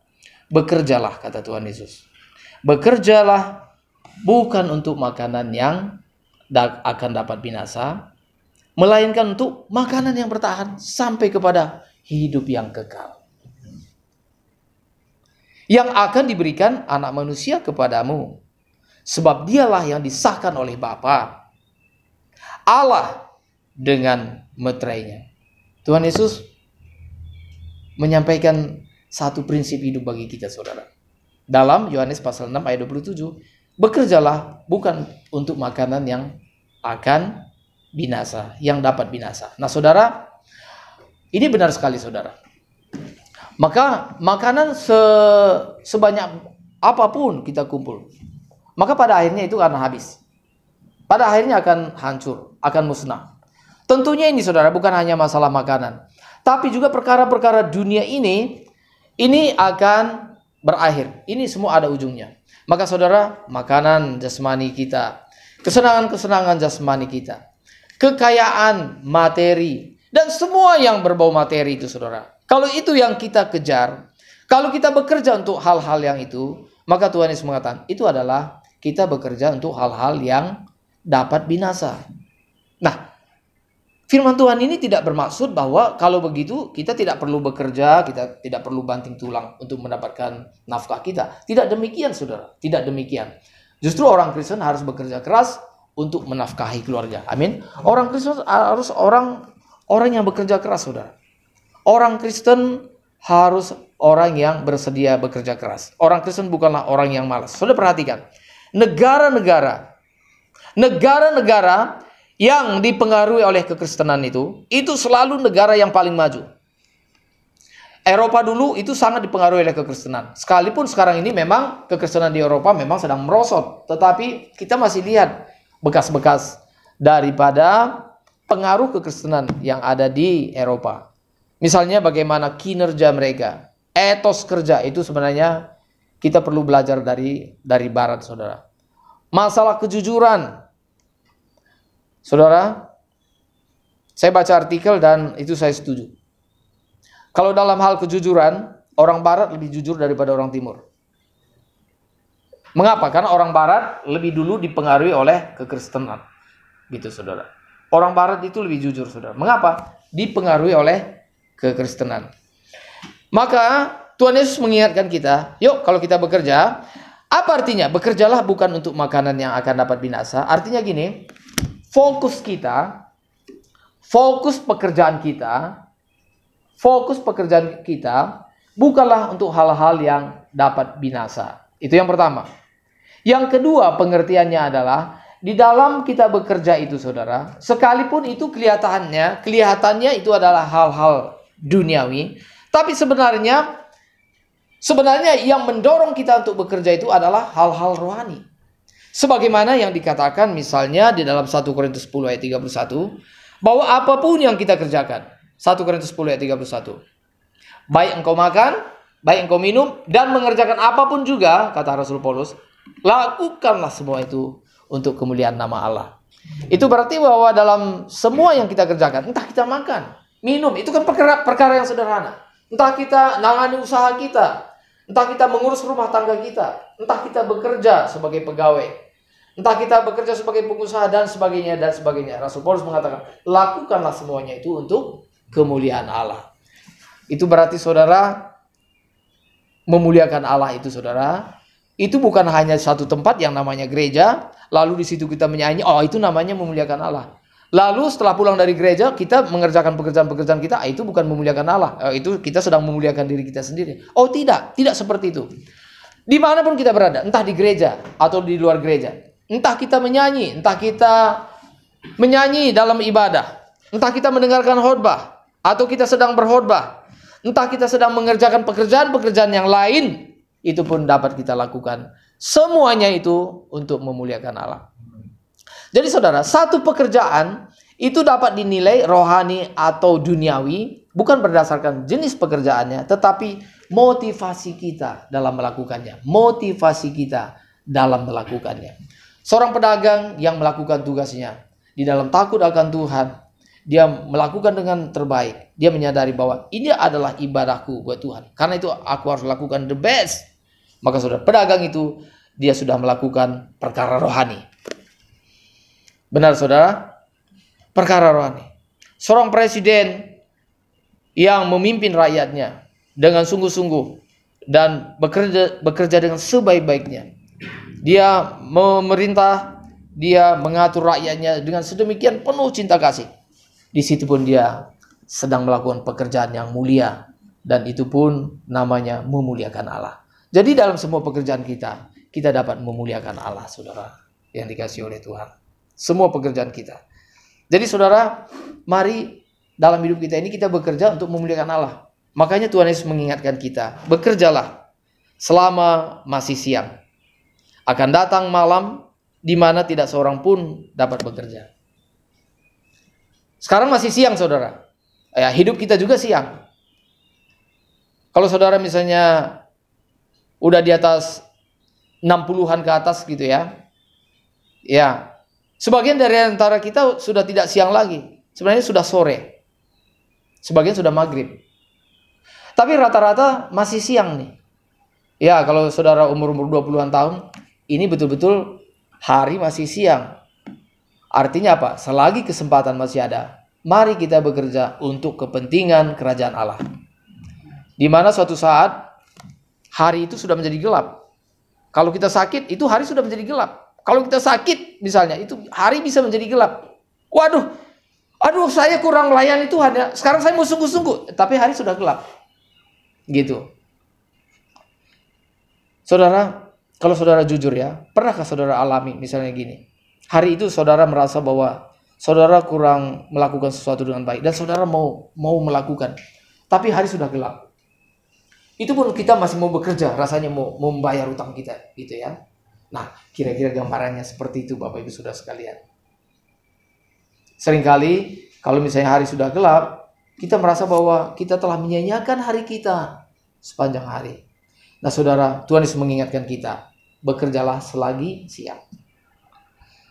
bekerjalah, kata Tuhan Yesus. Bekerjalah bukan untuk makanan yang akan dapat binasa, melainkan untuk makanan yang bertahan sampai kepada hidup yang kekal, yang akan diberikan anak manusia kepadamu. Sebab dialah yang disahkan oleh Bapa Allah dengan meterainya. Tuhan Yesus menyampaikan satu prinsip hidup bagi kita, saudara. Dalam Yohanes pasal 6 ayat 27, bekerjalah bukan untuk makanan yang akan binasa, yang dapat binasa. Nah, saudara, ini benar sekali, saudara. Maka makanan sebanyak apapun kita kumpul, maka pada akhirnya itu akan habis. Pada akhirnya akan hancur, akan musnah. Tentunya ini, saudara, bukan hanya masalah makanan, tapi juga perkara-perkara dunia ini akan berakhir. Ini semua ada ujungnya. Maka, saudara, makanan jasmani kita, kesenangan-kesenangan jasmani kita, kekayaan materi, dan semua yang berbau materi itu, saudara, kalau itu yang kita kejar, kalau kita bekerja untuk hal-hal yang itu, maka Tuhan Yesus mengatakan, itu adalah kita bekerja untuk hal-hal yang dapat binasa. Nah, firman Tuhan ini tidak bermaksud bahwa kalau begitu kita tidak perlu bekerja, kita tidak perlu banting tulang untuk mendapatkan nafkah kita. Tidak demikian, saudara. Tidak demikian. Justru orang Kristen harus bekerja keras untuk menafkahi keluarga. Amin. Orang Kristen harus orang yang bekerja keras, saudara. Orang Kristen harus orang yang bersedia bekerja keras. Orang Kristen bukanlah orang yang malas. Saudara perhatikan. Negara-negara yang dipengaruhi oleh kekristenan itu selalu negara yang paling maju. Eropa dulu itu sangat dipengaruhi oleh kekristenan. Sekalipun sekarang ini memang kekristenan di Eropa memang sedang merosot. Tetapi kita masih lihat bekas-bekas daripada pengaruh kekristenan yang ada di Eropa. Misalnya bagaimana kinerja mereka. Etos kerja itu sebenarnya kita perlu belajar dari barat, saudara. Masalah kejujuran. Saudara, saya baca artikel dan itu saya setuju. Kalau dalam hal kejujuran, orang barat lebih jujur daripada orang timur. Mengapa? Karena orang barat lebih dulu dipengaruhi oleh kekristenan. Gitu, saudara. Orang barat itu lebih jujur, saudara. Mengapa? Dipengaruhi oleh kekristenan. Maka Tuhan Yesus mengingatkan kita, yuk kalau kita bekerja, apa artinya? Bekerjalah bukan untuk makanan yang akan dapat binasa. Artinya gini, fokus pekerjaan kita bukanlah untuk hal-hal yang dapat binasa. Itu yang pertama. Yang kedua, pengertiannya adalah di dalam kita bekerja itu, saudara, sekalipun itu kelihatannya itu adalah hal-hal duniawi, tapi sebenarnya yang mendorong kita untuk bekerja itu adalah hal-hal rohani. Sebagaimana yang dikatakan misalnya di dalam 1 Korintus 10 ayat 31, bahwa apapun yang kita kerjakan, 1 Korintus 10 ayat 31, baik engkau makan, baik engkau minum, dan mengerjakan apapun juga, kata Rasul Paulus, lakukanlah semua itu untuk kemuliaan nama Allah. Itu berarti bahwa dalam semua yang kita kerjakan, entah kita makan, minum, itu kan perkara yang sederhana. Entah kita nangani usaha kita, entah kita mengurus rumah tangga kita, entah kita bekerja sebagai pegawai, entah kita bekerja sebagai pengusaha dan sebagainya dan sebagainya. Rasul Paulus mengatakan, lakukanlah semuanya itu untuk kemuliaan Allah. Itu berarti saudara, memuliakan Allah itu saudara, itu bukan hanya satu tempat yang namanya gereja, lalu di situ kita menyanyi, oh itu namanya memuliakan Allah. Lalu setelah pulang dari gereja, kita mengerjakan pekerjaan-pekerjaan kita, itu bukan memuliakan Allah. Itu kita sedang memuliakan diri kita sendiri. Oh tidak seperti itu. Dimanapun kita berada, entah di gereja atau di luar gereja. Entah kita menyanyi, entah kita menyanyi dalam ibadah. Entah kita mendengarkan khotbah, atau kita sedang berkhotbah. Entah kita sedang mengerjakan pekerjaan-pekerjaan yang lain, itu pun dapat kita lakukan. Semuanya itu untuk memuliakan Allah. Jadi saudara, satu pekerjaan itu dapat dinilai rohani atau duniawi bukan berdasarkan jenis pekerjaannya, tetapi motivasi kita dalam melakukannya. Motivasi kita dalam melakukannya. Seorang pedagang yang melakukan tugasnya di dalam takut akan Tuhan, dia melakukan dengan terbaik. Dia menyadari bahwa ini adalah ibadahku buat Tuhan. Karena itu aku harus lakukan the best. Maka saudara, pedagang itu dia sudah melakukan perkara rohani. Benar saudara? Perkara rohani. Seorang presiden yang memimpin rakyatnya dengan sungguh-sungguh dan bekerja dengan sebaik-baiknya. Dia memerintah, dia mengatur rakyatnya dengan sedemikian penuh cinta kasih. Di situ pun dia sedang melakukan pekerjaan yang mulia, dan itu pun namanya memuliakan Allah. Jadi dalam semua pekerjaan kita dapat memuliakan Allah, saudara, yang dikasihi oleh Tuhan. Semua pekerjaan kita. Jadi saudara, mari dalam hidup kita ini kita bekerja untuk memuliakan Allah. Makanya Tuhan Yesus mengingatkan kita, bekerjalah selama masih siang. Akan datang malam di mana tidak seorang pun dapat bekerja. Sekarang masih siang saudara. Ya, hidup kita juga siang. Kalau saudara misalnya udah di atas 60-an ke atas gitu ya. Ya, sebagian dari antara kita sudah tidak siang lagi. Sebenarnya sudah sore. Sebagian sudah maghrib. Tapi rata-rata masih siang nih. Ya, kalau saudara umur 20-an tahun, ini betul-betul hari masih siang. Artinya apa? Selagi kesempatan masih ada, mari kita bekerja untuk kepentingan kerajaan Allah. Di mana suatu saat hari itu sudah menjadi gelap. Kalau kita sakit, itu hari sudah menjadi gelap. Kalau kita sakit misalnya, itu hari bisa menjadi gelap. Waduh, saya kurang melayani Tuhan ya. Sekarang saya mau sungguh-sungguh, tapi hari sudah gelap. Gitu. Saudara, kalau saudara jujur ya, pernahkah saudara alami misalnya gini? Hari itu saudara merasa bahwa saudara kurang melakukan sesuatu dengan baik, dan saudara mau melakukan, tapi hari sudah gelap. Itu pun kita masih mau bekerja, rasanya mau membayar utang kita, gitu ya. Nah, kira-kira gambarannya seperti itu Bapak Ibu Saudara sekalian. Seringkali kalau misalnya hari sudah gelap, kita merasa bahwa kita telah menyia-nyiakan hari kita sepanjang hari. Nah saudara, Tuhan Yesus mengingatkan kita, bekerjalah selagi siang.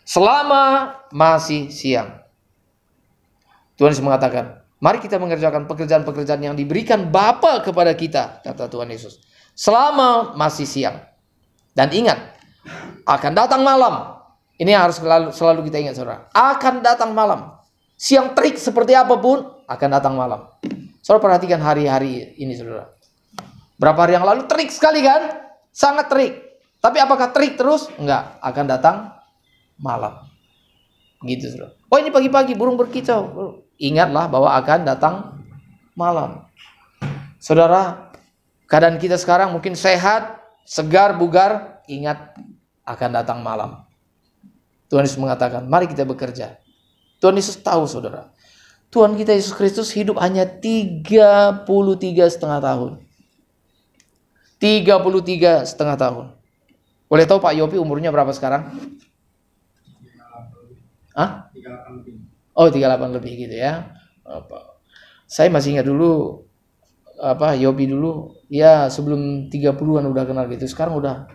Selama masih siang. Tuhan Yesus mengatakan, mari kita mengerjakan pekerjaan-pekerjaan yang diberikan Bapa kepada kita, kata Tuhan Yesus. Selama masih siang. Dan ingat, akan datang malam. Ini yang harus selalu kita ingat saudara. Akan datang malam. Siang terik seperti apapun, akan datang malam. Saudara perhatikan hari-hari ini saudara. Berapa hari yang lalu terik sekali kan? Sangat terik. Tapi apakah terik terus? Enggak. Akan datang malam. Gitu saudara. Oh ini pagi-pagi burung berkicau. Ingatlah bahwa akan datang malam. Saudara, keadaan kita sekarang mungkin sehat, segar, bugar. Ingat, akan datang malam. Tuhan Yesus mengatakan, mari kita bekerja. Tuhan Yesus tahu saudara, Tuhan kita Yesus Kristus hidup hanya 33,5 tahun. 33,5 tahun. Boleh tahu Pak Yopi umurnya berapa sekarang? 38 lebih. Oh 38 lebih gitu ya. Saya masih ingat dulu Yopi dulu ya sebelum 30-an udah kenal gitu. Sekarang udah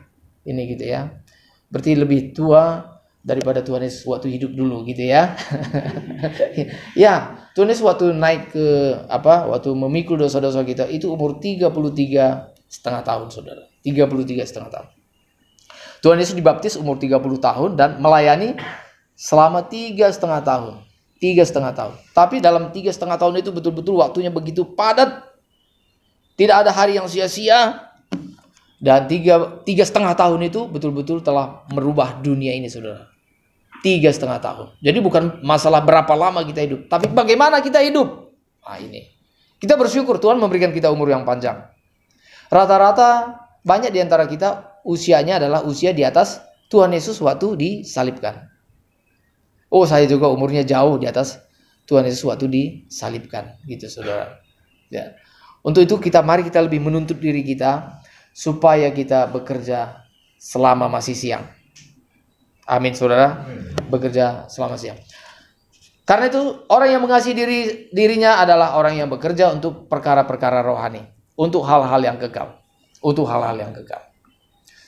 ini gitu ya. Berarti lebih tua daripada Tuhan Yesus waktu hidup dulu gitu ya. Ya, Tuhan Yesus waktu naik ke waktu memikul dosa-dosa kita itu umur 33,5 tahun, saudara. 33,5 tahun. Tuhan Yesus dibaptis umur 30 tahun dan melayani selama 3,5 tahun. 3,5 tahun. Tapi dalam 3,5 tahun itu betul-betul waktunya begitu padat. Tidak ada hari yang sia-sia. Dan 3,5 tahun itu betul-betul telah merubah dunia ini, saudara. 3,5 tahun. Jadi bukan masalah berapa lama kita hidup, tapi bagaimana kita hidup. Nah ini. Kita bersyukur Tuhan memberikan kita umur yang panjang. Rata-rata banyak di antara kita usianya adalah usia di atas Tuhan Yesus waktu disalibkan. Oh, saya juga umurnya jauh di atas Tuhan Yesus waktu disalibkan, gitu saudara. Ya. Untuk itu mari kita lebih menuntut diri kita supaya kita bekerja selama masih siang. Amin, saudara. Bekerja selama siang. Karena itu orang yang mengasihi dirinya adalah orang yang bekerja untuk perkara-perkara rohani, untuk hal-hal yang kekal, untuk hal-hal yang kekal.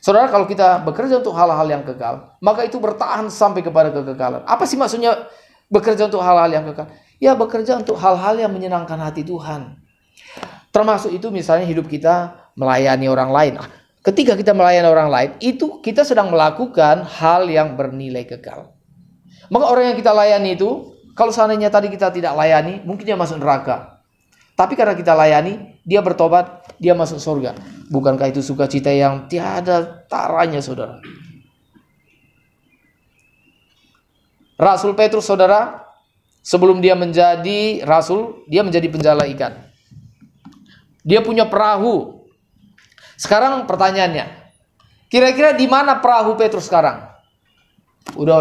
Saudara, kalau kita bekerja untuk hal-hal yang kekal, maka itu bertahan sampai kepada kekekalan. Apa sih maksudnya bekerja untuk hal-hal yang kekal? Ya, bekerja untuk hal-hal yang menyenangkan hati Tuhan. Termasuk itu misalnya hidup kita melayani orang lain. Ketika kita melayani orang lain, itu kita sedang melakukan hal yang bernilai kekal. Maka orang yang kita layani itu, kalau seandainya tadi kita tidak layani, mungkin dia masuk neraka. Tapi karena kita layani, dia bertobat, dia masuk surga. Bukankah itu sukacita yang tiada taranya, saudara? Rasul Petrus, saudara, sebelum dia menjadi rasul, dia menjadi penjala ikan. Dia punya perahu. Sekarang pertanyaannya, kira-kira di mana perahu Petrus sekarang? Udah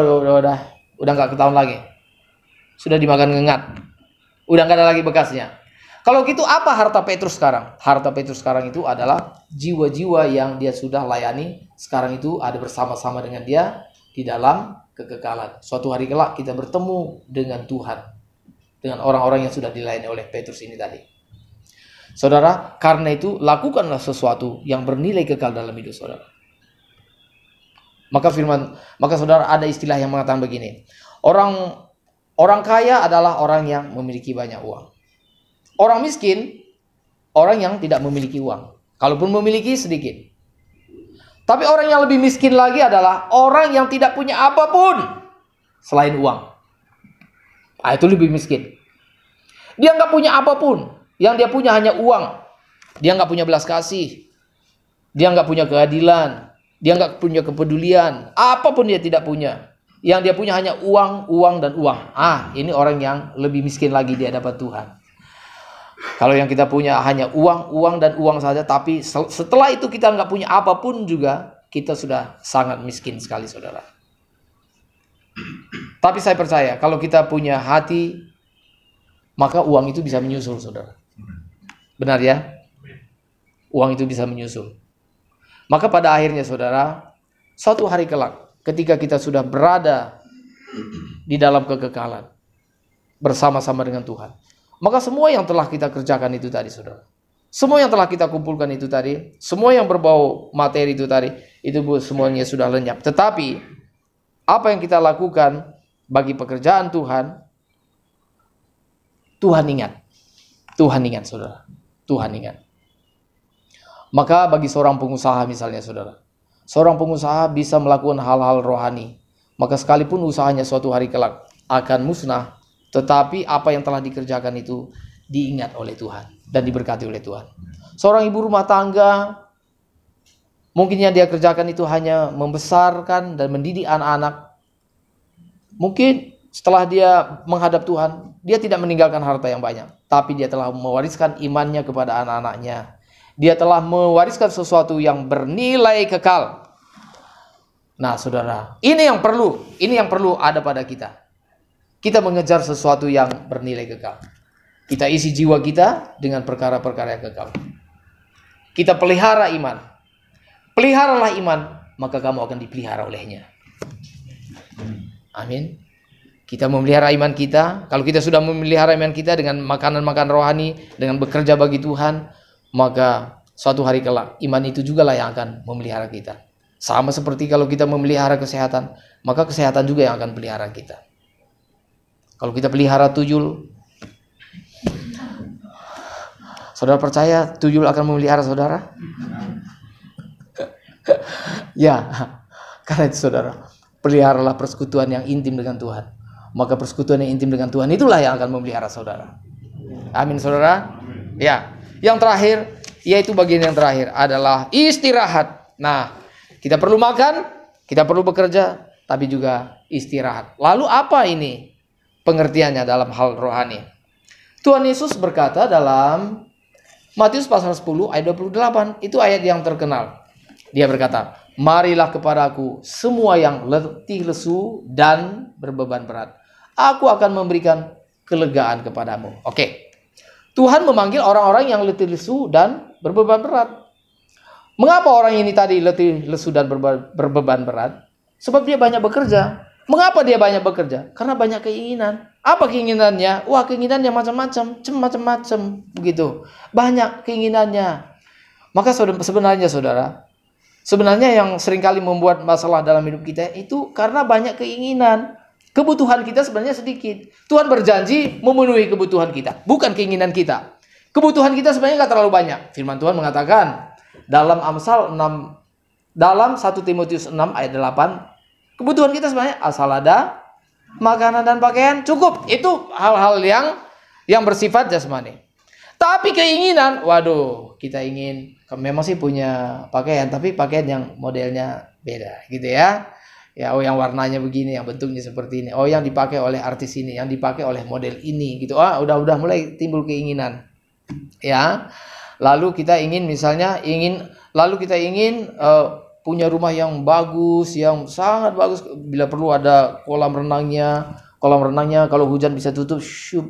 nggak ketahuan lagi. Sudah dimakan ngengat. Udah nggak ada lagi bekasnya. Kalau gitu apa harta Petrus sekarang? Harta Petrus sekarang itu adalah jiwa-jiwa yang dia sudah layani. Sekarang itu ada bersama-sama dengan dia di dalam kekekalan. Suatu hari kelak kita bertemu dengan Tuhan, dengan orang-orang yang sudah dilayani oleh Petrus ini tadi. Saudara, karena itu lakukanlah sesuatu yang bernilai kekal dalam hidup saudara. Maka saudara, ada istilah yang mengatakan begini. Orang kaya adalah orang yang memiliki banyak uang. Orang miskin, orang yang tidak memiliki uang. Kalaupun memiliki sedikit. Tapi orang yang lebih miskin lagi adalah orang yang tidak punya apapun selain uang. Nah, itu lebih miskin. Dia nggak punya apapun. Yang dia punya hanya uang. Dia nggak punya belas kasih. Dia nggak punya keadilan. Dia nggak punya kepedulian. Apapun dia tidak punya. Yang dia punya hanya uang, uang, dan uang. Ini orang yang lebih miskin lagi di hadapan Tuhan. Kalau yang kita punya hanya uang, uang, dan uang saja. Tapi setelah itu kita nggak punya apapun juga. Kita sudah sangat miskin sekali, saudara. Tapi saya percaya kalau kita punya hati, maka uang itu bisa menyusul, saudara. Benar ya? Uang itu bisa menyusul. Maka pada akhirnya saudara, suatu hari kelak ketika kita sudah berada di dalam kekekalan bersama-sama dengan Tuhan, maka semua yang telah kita kerjakan itu tadi saudara, semua yang telah kita kumpulkan itu tadi, semua yang berbau materi itu tadi, itu semuanya sudah lenyap. Tetapi apa yang kita lakukan bagi pekerjaan Tuhan, Tuhan ingat. Tuhan ingat saudara. Tuhan ingat. Maka bagi seorang pengusaha misalnya saudara, seorang pengusaha bisa melakukan hal-hal rohani, maka sekalipun usahanya suatu hari kelak akan musnah, tetapi apa yang telah dikerjakan itu diingat oleh Tuhan dan diberkati oleh Tuhan. Seorang ibu rumah tangga, mungkin yang dia kerjakan itu hanya membesarkan dan mendidik anak-anak. Mungkin setelah dia menghadap Tuhan, dia tidak meninggalkan harta yang banyak, tapi dia telah mewariskan imannya kepada anak-anaknya. Dia telah mewariskan sesuatu yang bernilai kekal. Nah, saudara, ini yang perlu ada pada kita. Kita mengejar sesuatu yang bernilai kekal. Kita isi jiwa kita dengan perkara-perkara yang kekal. Kita pelihara iman. Peliharalah iman, maka kamu akan dipelihara olehnya. Amin. Kita memelihara iman kita. Kalau kita sudah memelihara iman kita dengan makanan-makanan rohani, dengan bekerja bagi Tuhan, maka suatu hari kelak iman itu juga lah yang akan memelihara kita. Sama seperti kalau kita memelihara kesehatan, maka kesehatan juga yang akan pelihara kita. Kalau kita pelihara tuyul, saudara percaya tuyul akan memelihara saudara? Ya, karena itu saudara, peliharalah persekutuan yang intim dengan Tuhan. Maka persekutuan yang intim dengan Tuhan itulah yang akan memelihara saudara. Amin saudara. Ya, yang terakhir, yaitu bagian yang terakhir adalah istirahat. Nah, kita perlu makan, kita perlu bekerja, tapi juga istirahat. Lalu apa ini pengertiannya dalam hal rohani? Tuhan Yesus berkata dalam Matius pasal 10 ayat 28, itu ayat yang terkenal. Dia berkata, marilah kepadaku semua yang letih lesu dan berbeban berat. Aku akan memberikan kelegaan kepadamu. Oke. Tuhan memanggil orang-orang yang letih lesu dan berbeban berat. Mengapa orang ini tadi letih lesu dan berbeban berat? Sebab dia banyak bekerja. Mengapa dia banyak bekerja? Karena banyak keinginan. Apa keinginannya? Wah, keinginannya macam-macam, begitu. Banyak keinginannya. Maka sebenarnya yang seringkali membuat masalah dalam hidup kita itu karena banyak keinginan. Kebutuhan kita sebenarnya sedikit. Tuhan berjanji memenuhi kebutuhan kita, bukan keinginan kita. Kebutuhan kita sebenarnya nggak terlalu banyak. Firman Tuhan mengatakan dalam Amsal 6, dalam 1 Timotius 6 ayat 8, kebutuhan kita sebenarnya asal ada makanan dan pakaian cukup. Itu hal-hal yang bersifat jasmani. Tapi keinginan, waduh, kita ingin memang sih punya pakaian, tapi pakaian yang modelnya beda, gitu ya. Ya, oh yang warnanya begini, yang bentuknya seperti ini. Oh yang dipakai oleh artis ini, yang dipakai oleh model ini, gitu. Ah, udah mulai timbul keinginan. Ya. Lalu kita ingin punya rumah yang bagus, yang sangat bagus. Bila perlu ada kolam renangnya kalau hujan bisa tutup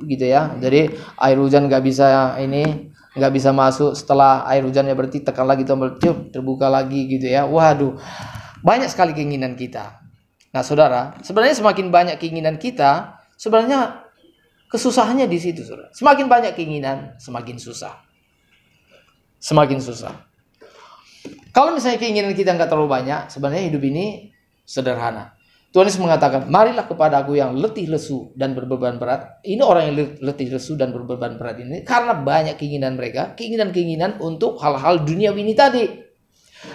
gitu ya. Jadi air hujan nggak bisa masuk. Setelah air hujannya berarti tekan lagi tombol terbuka lagi gitu ya. Waduh, banyak sekali keinginan kita. Nah saudara, sebenarnya semakin banyak keinginan kita, sebenarnya kesusahannya di situ saudara. Semakin banyak keinginan, semakin susah. Kalau misalnya keinginan kita nggak terlalu banyak, sebenarnya hidup ini sederhana. Tuhan Yesus mengatakan, marilah kepadaku yang letih lesu dan berbeban berat. Ini orang yang letih lesu dan berbeban berat ini karena banyak keinginan mereka, keinginan untuk hal-hal duniawi ini tadi.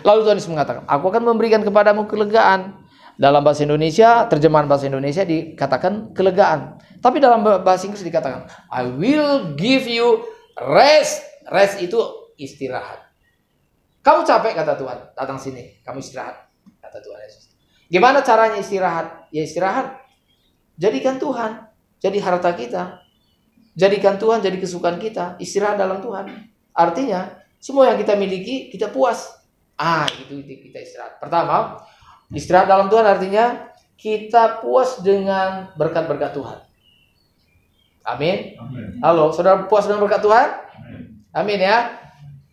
Lalu Tuhan Yesus mengatakan, aku akan memberikan kepadamu kelegaan. Dalam bahasa Indonesia, terjemahan bahasa Indonesia dikatakan kelegaan. Tapi dalam bahasa Inggris dikatakan, I will give you rest. Rest itu istirahat. Kamu capek kata Tuhan, datang sini, kamu istirahat kata Tuhan Yesus. Gimana caranya istirahat? Ya istirahat. Jadikan Tuhan jadi harta kita. Jadikan Tuhan jadi kesukaan kita. Istirahat dalam Tuhan. Artinya semua yang kita miliki kita puas. Itu kita istirahat. Pertama, istirahat dalam Tuhan artinya kita puas dengan berkat-berkat Tuhan. Amin. Halo, saudara puas dengan berkat Tuhan? Amin ya.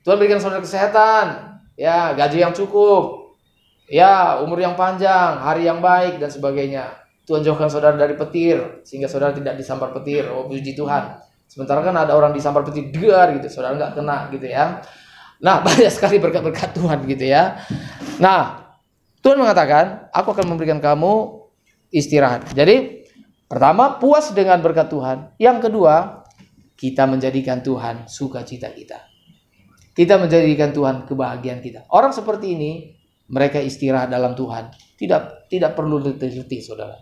Tuhan berikan saudara kesehatan, ya, gaji yang cukup, ya, umur yang panjang, hari yang baik dan sebagainya. Tuhan jauhkan saudara dari petir sehingga saudara tidak disambar petir. Oh, puji Tuhan. Sementara kan ada orang disambar petir degar gitu, saudara nggak kena gitu ya. Nah, banyak sekali berkat-berkat Tuhan gitu ya. Nah, Tuhan mengatakan, aku akan memberikan kamu istirahat. Jadi, pertama, puas dengan berkat Tuhan. Yang kedua, kita menjadikan Tuhan sukacita kita. Kita menjadikan Tuhan kebahagiaan kita. Orang seperti ini, mereka istirahat dalam Tuhan. Tidak perlu letih-letih, saudara.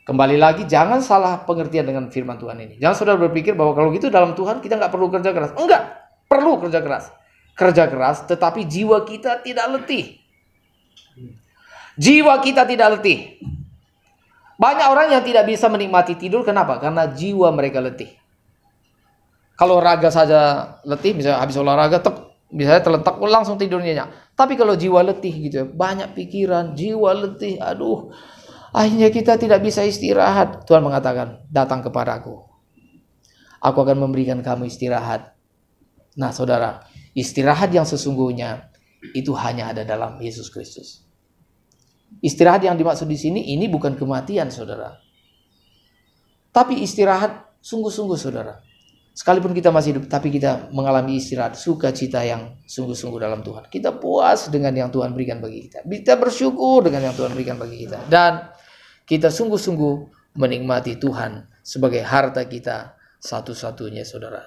Kembali lagi, jangan salah pengertian dengan firman Tuhan ini. Jangan saudara berpikir bahwa kalau gitu dalam Tuhan kita nggak perlu kerja keras. Enggak, perlu kerja keras. Kerja keras, tetapi jiwa kita tidak letih. Jiwa kita tidak letih. Banyak orang yang tidak bisa menikmati tidur. Kenapa? Karena jiwa mereka letih. Kalau raga saja letih, misalnya habis olahraga, misalnya terletak langsung tidur nyenyak. Tapi kalau jiwa letih gitu, banyak pikiran, jiwa letih, aduh, akhirnya kita tidak bisa istirahat. Tuhan mengatakan, datang kepadaku. Aku akan memberikan kamu istirahat. Nah saudara, istirahat yang sesungguhnya itu hanya ada dalam Yesus Kristus. Istirahat yang dimaksud di sini ini bukan kematian, saudara. Tapi istirahat sungguh-sungguh, saudara. Sekalipun kita masih hidup, tapi kita mengalami istirahat, sukacita yang sungguh-sungguh dalam Tuhan. Kita puas dengan yang Tuhan berikan bagi kita. Kita bersyukur dengan yang Tuhan berikan bagi kita. Dan kita sungguh-sungguh menikmati Tuhan sebagai harta kita satu-satunya, saudara.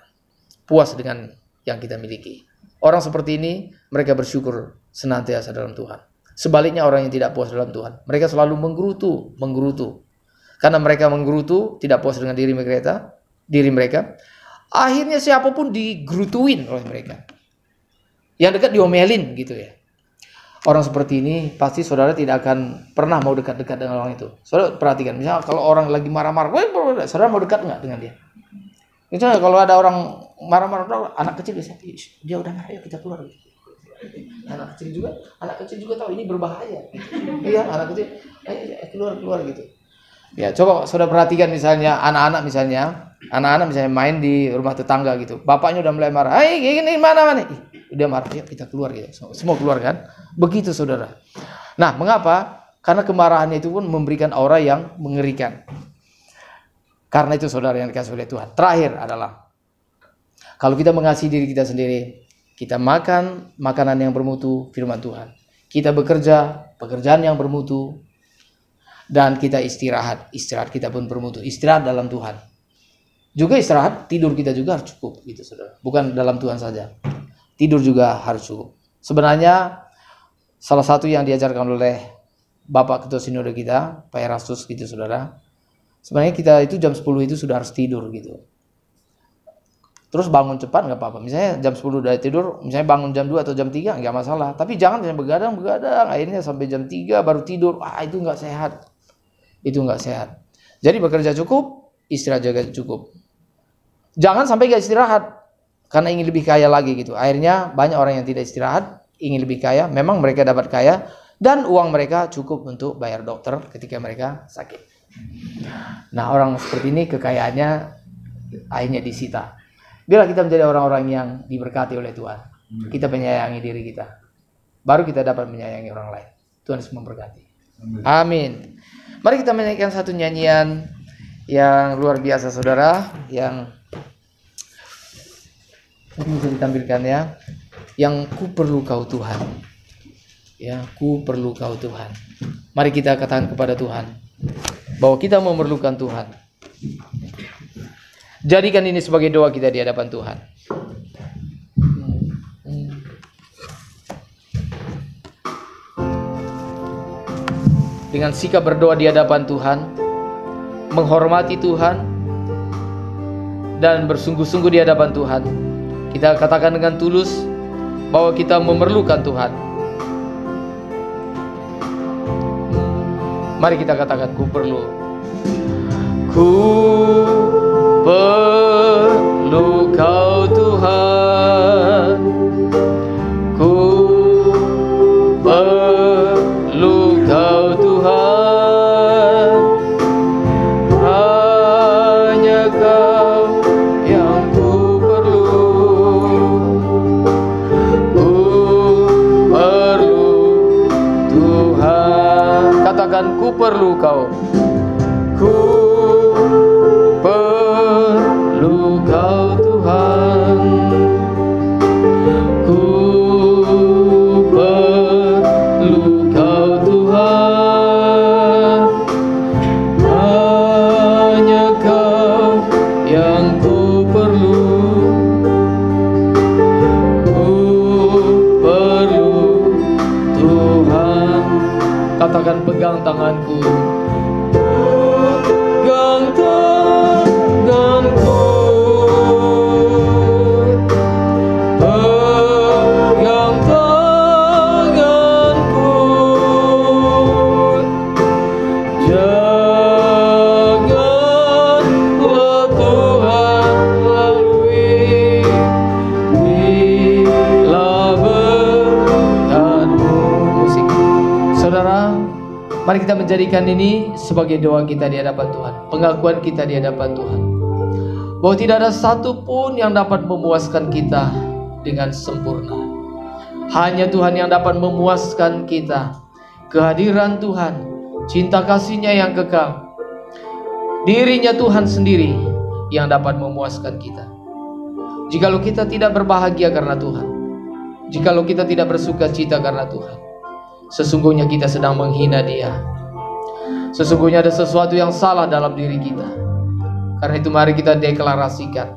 Puas dengan yang kita miliki. Orang seperti ini, mereka bersyukur senantiasa dalam Tuhan. Sebaliknya orang yang tidak puas dalam Tuhan, mereka selalu menggerutu. Karena mereka menggerutu, tidak puas dengan diri mereka. Akhirnya siapapun digerutuin oleh mereka. Yang dekat diomelin gitu ya. Orang seperti ini pasti saudara tidak akan pernah mau dekat-dekat dengan orang itu. Saudara perhatikan, misalnya kalau orang lagi marah-marah, saudara mau dekat nggak dengan dia? Misalnya kalau ada orang marah-marah, anak kecil biasanya, dia udah marah, yuk kita keluar. Anak kecil juga tahu ini berbahaya. Iya, anak kecil, keluar gitu. Ya, coba saudara perhatikan misalnya anak-anak misalnya main di rumah tetangga gitu. Bapaknya udah mulai marah. Ini mana? Udah marah, yuk kita keluar gitu. Semua keluar kan? Begitu saudara. Nah, mengapa? Karena kemarahannya itu pun memberikan aura yang mengerikan. Karena itu saudara yang dikasih oleh Tuhan. Terakhir adalah kalau kita mengasihi diri kita sendiri, kita makan makanan yang bermutu, firman Tuhan. Kita bekerja pekerjaan yang bermutu. Dan kita istirahat kita pun bermutu, istirahat dalam Tuhan. Juga istirahat, tidur kita juga harus cukup gitu saudara. Bukan dalam Tuhan saja, tidur juga harus cukup. Sebenarnya salah satu yang diajarkan oleh Bapak Ketua Sinode kita, Pak Erastus gitu saudara. Sebenarnya kita itu jam 10 itu sudah harus tidur gitu. Terus bangun cepat nggak apa-apa. Misalnya jam 10 udah tidur, misalnya bangun jam 2 atau jam 3 nggak masalah. Tapi jangan begadang, akhirnya sampai jam 3 baru tidur. Itu nggak sehat. Jadi bekerja cukup, istirahat juga cukup. Jangan sampai gak istirahat karena ingin lebih kaya lagi gitu. Akhirnya banyak orang yang tidak istirahat, ingin lebih kaya. Memang mereka dapat kaya dan uang mereka cukup untuk bayar dokter ketika mereka sakit. Nah, orang seperti ini kekayaannya akhirnya disita. Biarlah kita menjadi orang-orang yang diberkati oleh Tuhan. Kita menyayangi diri kita, baru kita dapat menyayangi orang lain. Tuhan Yesus memberkati. Amin. Mari kita menyanyikan satu nyanyian yang luar biasa saudara, yang mungkin bisa ditampilkan ya. Yang ku perlu kau Tuhan. Ya, ku perlu kau Tuhan. Mari kita katakan kepada Tuhan bahwa kita memerlukan Tuhan. Jadikan ini sebagai doa kita di hadapan Tuhan. Dengan sikap berdoa di hadapan Tuhan, menghormati Tuhan, dan bersungguh-sungguh di hadapan Tuhan, kita katakan dengan tulus bahwa kita memerlukan Tuhan. Mari kita katakan, ku perlu kau Tuhan, ku perlu kau Tuhan, hanya kau yang ku perlu Tuhan. Katakan, ku perlu kau, ku perlu kau Tuhan, ku perlu kau Tuhan, hanya kau yang ku perlu Tuhan. Katakan, pegang tanganku, pegang tanganku, pegang tanganku, janganlah Tuhan lalui bila berkatmu. Musik. Saudara, mari kita menjadikan ini sebagai doa kita di hadapan Tuhan, pengakuan kita di hadapan Tuhan, bahwa tidak ada satupun yang dapat memuaskan kita dengan sempurna. Hanya Tuhan yang dapat memuaskan kita. Kehadiran Tuhan, cinta kasih-Nya yang kekal, dirinya Tuhan sendiri yang dapat memuaskan kita. Jikalau kita tidak berbahagia karena Tuhan, jikalau kita tidak bersuka cita karena Tuhan, sesungguhnya kita sedang menghina Dia. Sesungguhnya ada sesuatu yang salah dalam diri kita. Karena itu mari kita deklarasikan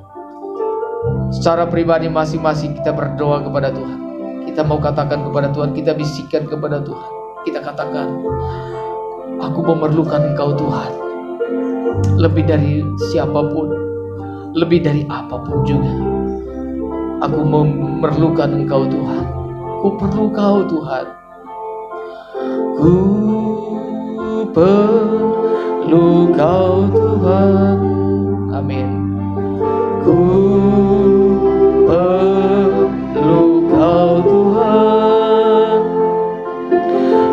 secara pribadi masing-masing, kita berdoa kepada Tuhan. Kita mau katakan kepada Tuhan, kita bisikkan kepada Tuhan. Kita katakan, aku memerlukan Engkau Tuhan, lebih dari siapapun, lebih dari apapun juga. Aku memerlukan Engkau Tuhan. Ku perlu Kau Tuhan. Ku perlu Kau Tuhan. Amin. Ku perlu Kau Tuhan.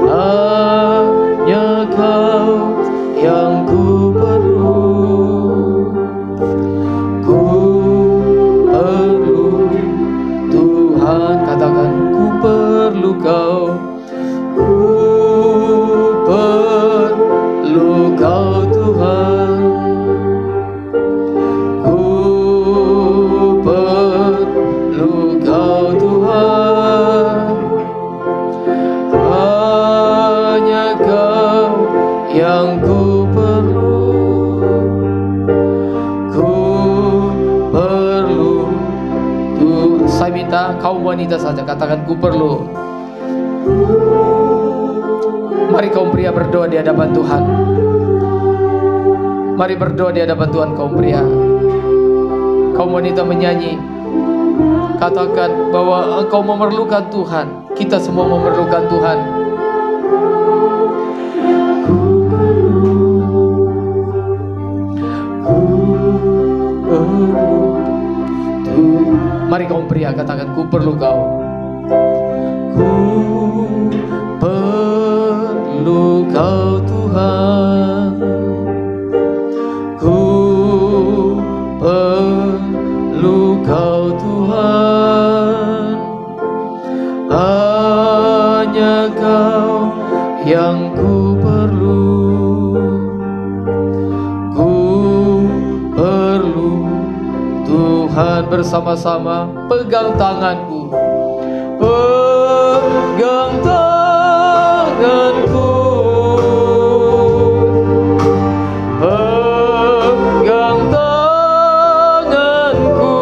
Hanya Kau yang ku perlu. Ku perlu Tuhan. Katakan, ku perlu Kau. Ku perlu Kau Tuhan. Ku perlu Kau Tuhan. Hanya Kau yang ku perlu. Ku perlu Tuhan. Saya minta kaum wanita saja katakan, ku perlu. Mari kaum pria berdoa di hadapan Tuhan. Mari berdoa di hadapan Tuhan kaum pria. Kaum wanita menyanyi. Katakan bahwa engkau memerlukan Tuhan. Kita semua memerlukan Tuhan. Mari kaum pria katakan, ku perlu Kau. Ku perlu Kau Tuhan. Ku perlu Kau Tuhan. Hanya Kau yang ku perlu. Ku perlu Tuhan. Bersama-sama pegang tanganku. Pegang tanganku. Pegang tanganku.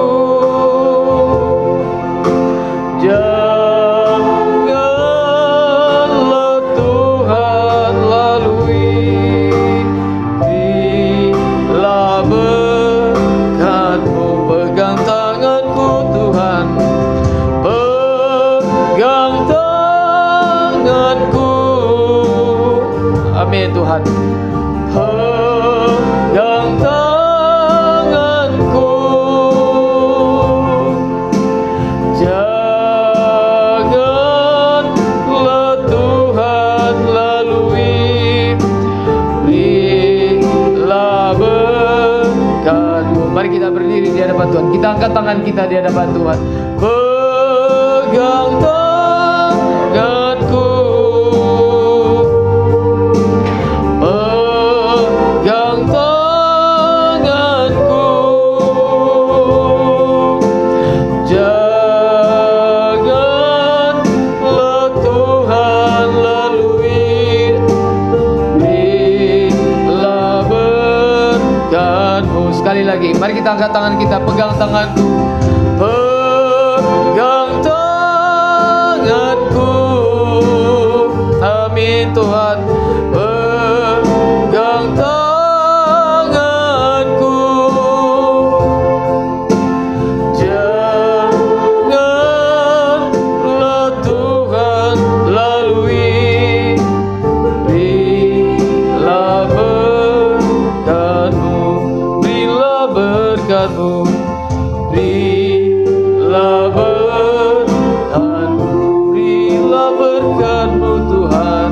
Janganlah Tuhan lalui. Bila berkat-Mu. Pegang tanganku Tuhan. Pegang tanganku. Amin Tuhan. Pegang tanganku. Janganlah Tuhan lalui. Berilah berkat-Mu. Mari kita berdiri di hadapan Tuhan. Kita angkat tangan kita di hadapan Tuhan. Pegang tanganku. Pegang tanganku. Janganlah Tuhan lalui. Berilah berkat-Mu. Sekali lagi, mari kita angkat tangan kita. Pegang tanganku. Pegang tanganku. Amin Tuhan. Pegang tanganku. Janganlah Tuhan lalui. Berilah berkat-Mu. Berilah berkat-Mu. Berilah berkat-Mu. Berilah berkat-Mu Tuhan.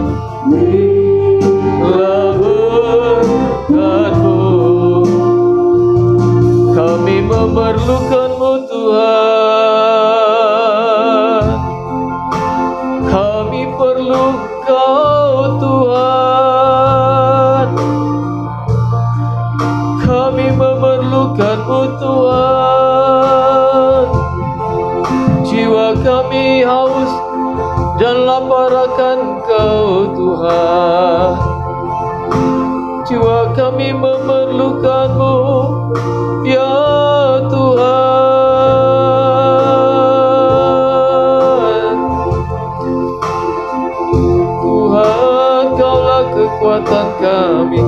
kekuatan kami.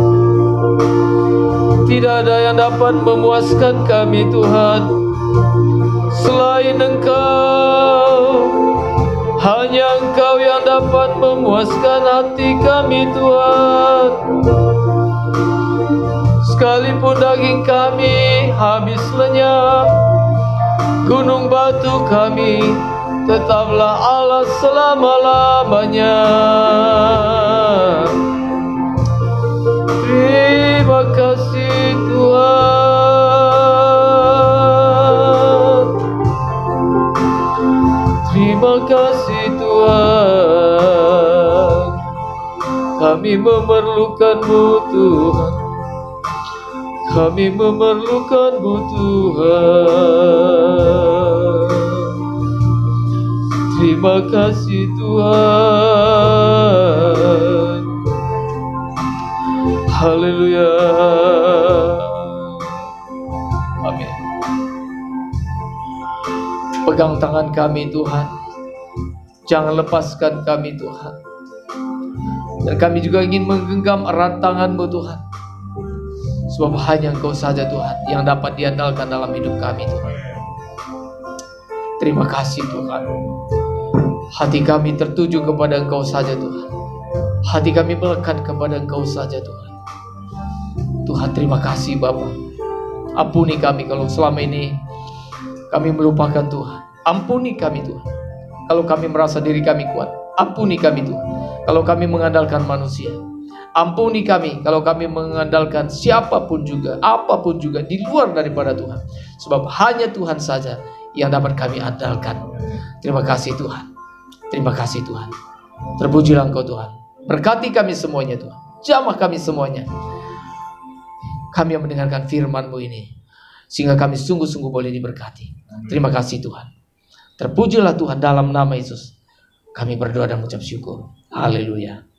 Tidak ada yang dapat memuaskan kami Tuhan selain Engkau. Hanya Engkau yang dapat memuaskan hati kami Tuhan. Sekalipun daging kami habis lenyap, gunung batu kami tetaplah Allah selama-lamanya. Terima kasih Tuhan. Terima kasih Tuhan. Kami memerlukan-Mu Tuhan. Kami memerlukan-Mu Tuhan. Terima kasih Tuhan. Haleluya. Amin. Pegang tangan kami Tuhan. Jangan lepaskan kami Tuhan. Dan kami juga ingin menggenggam erat tangan-Mu Tuhan. Sebab hanya Engkau saja Tuhan yang dapat diandalkan dalam hidup kami Tuhan. Terima kasih Tuhan. Hati kami tertuju kepada Engkau saja Tuhan. Hati kami melekat kepada Engkau saja Tuhan. Tuhan terima kasih Bapa. Ampuni kami kalau selama ini kami melupakan Tuhan. Ampuni kami Tuhan kalau kami merasa diri kami kuat. Ampuni kami Tuhan kalau kami mengandalkan manusia. Ampuni kami kalau kami mengandalkan siapapun juga, apapun juga di luar daripada Tuhan. Sebab hanya Tuhan saja yang dapat kami andalkan. Terima kasih Tuhan. Terima kasih Tuhan. Terpujilah Engkau Tuhan. Berkati kami semuanya Tuhan. Jamah kami semuanya. Kami yang mendengarkan firman-Mu ini, sehingga kami sungguh-sungguh boleh diberkati. Terima kasih Tuhan. Terpujilah Tuhan dalam nama Yesus. Kami berdoa dan mengucap syukur. Haleluya.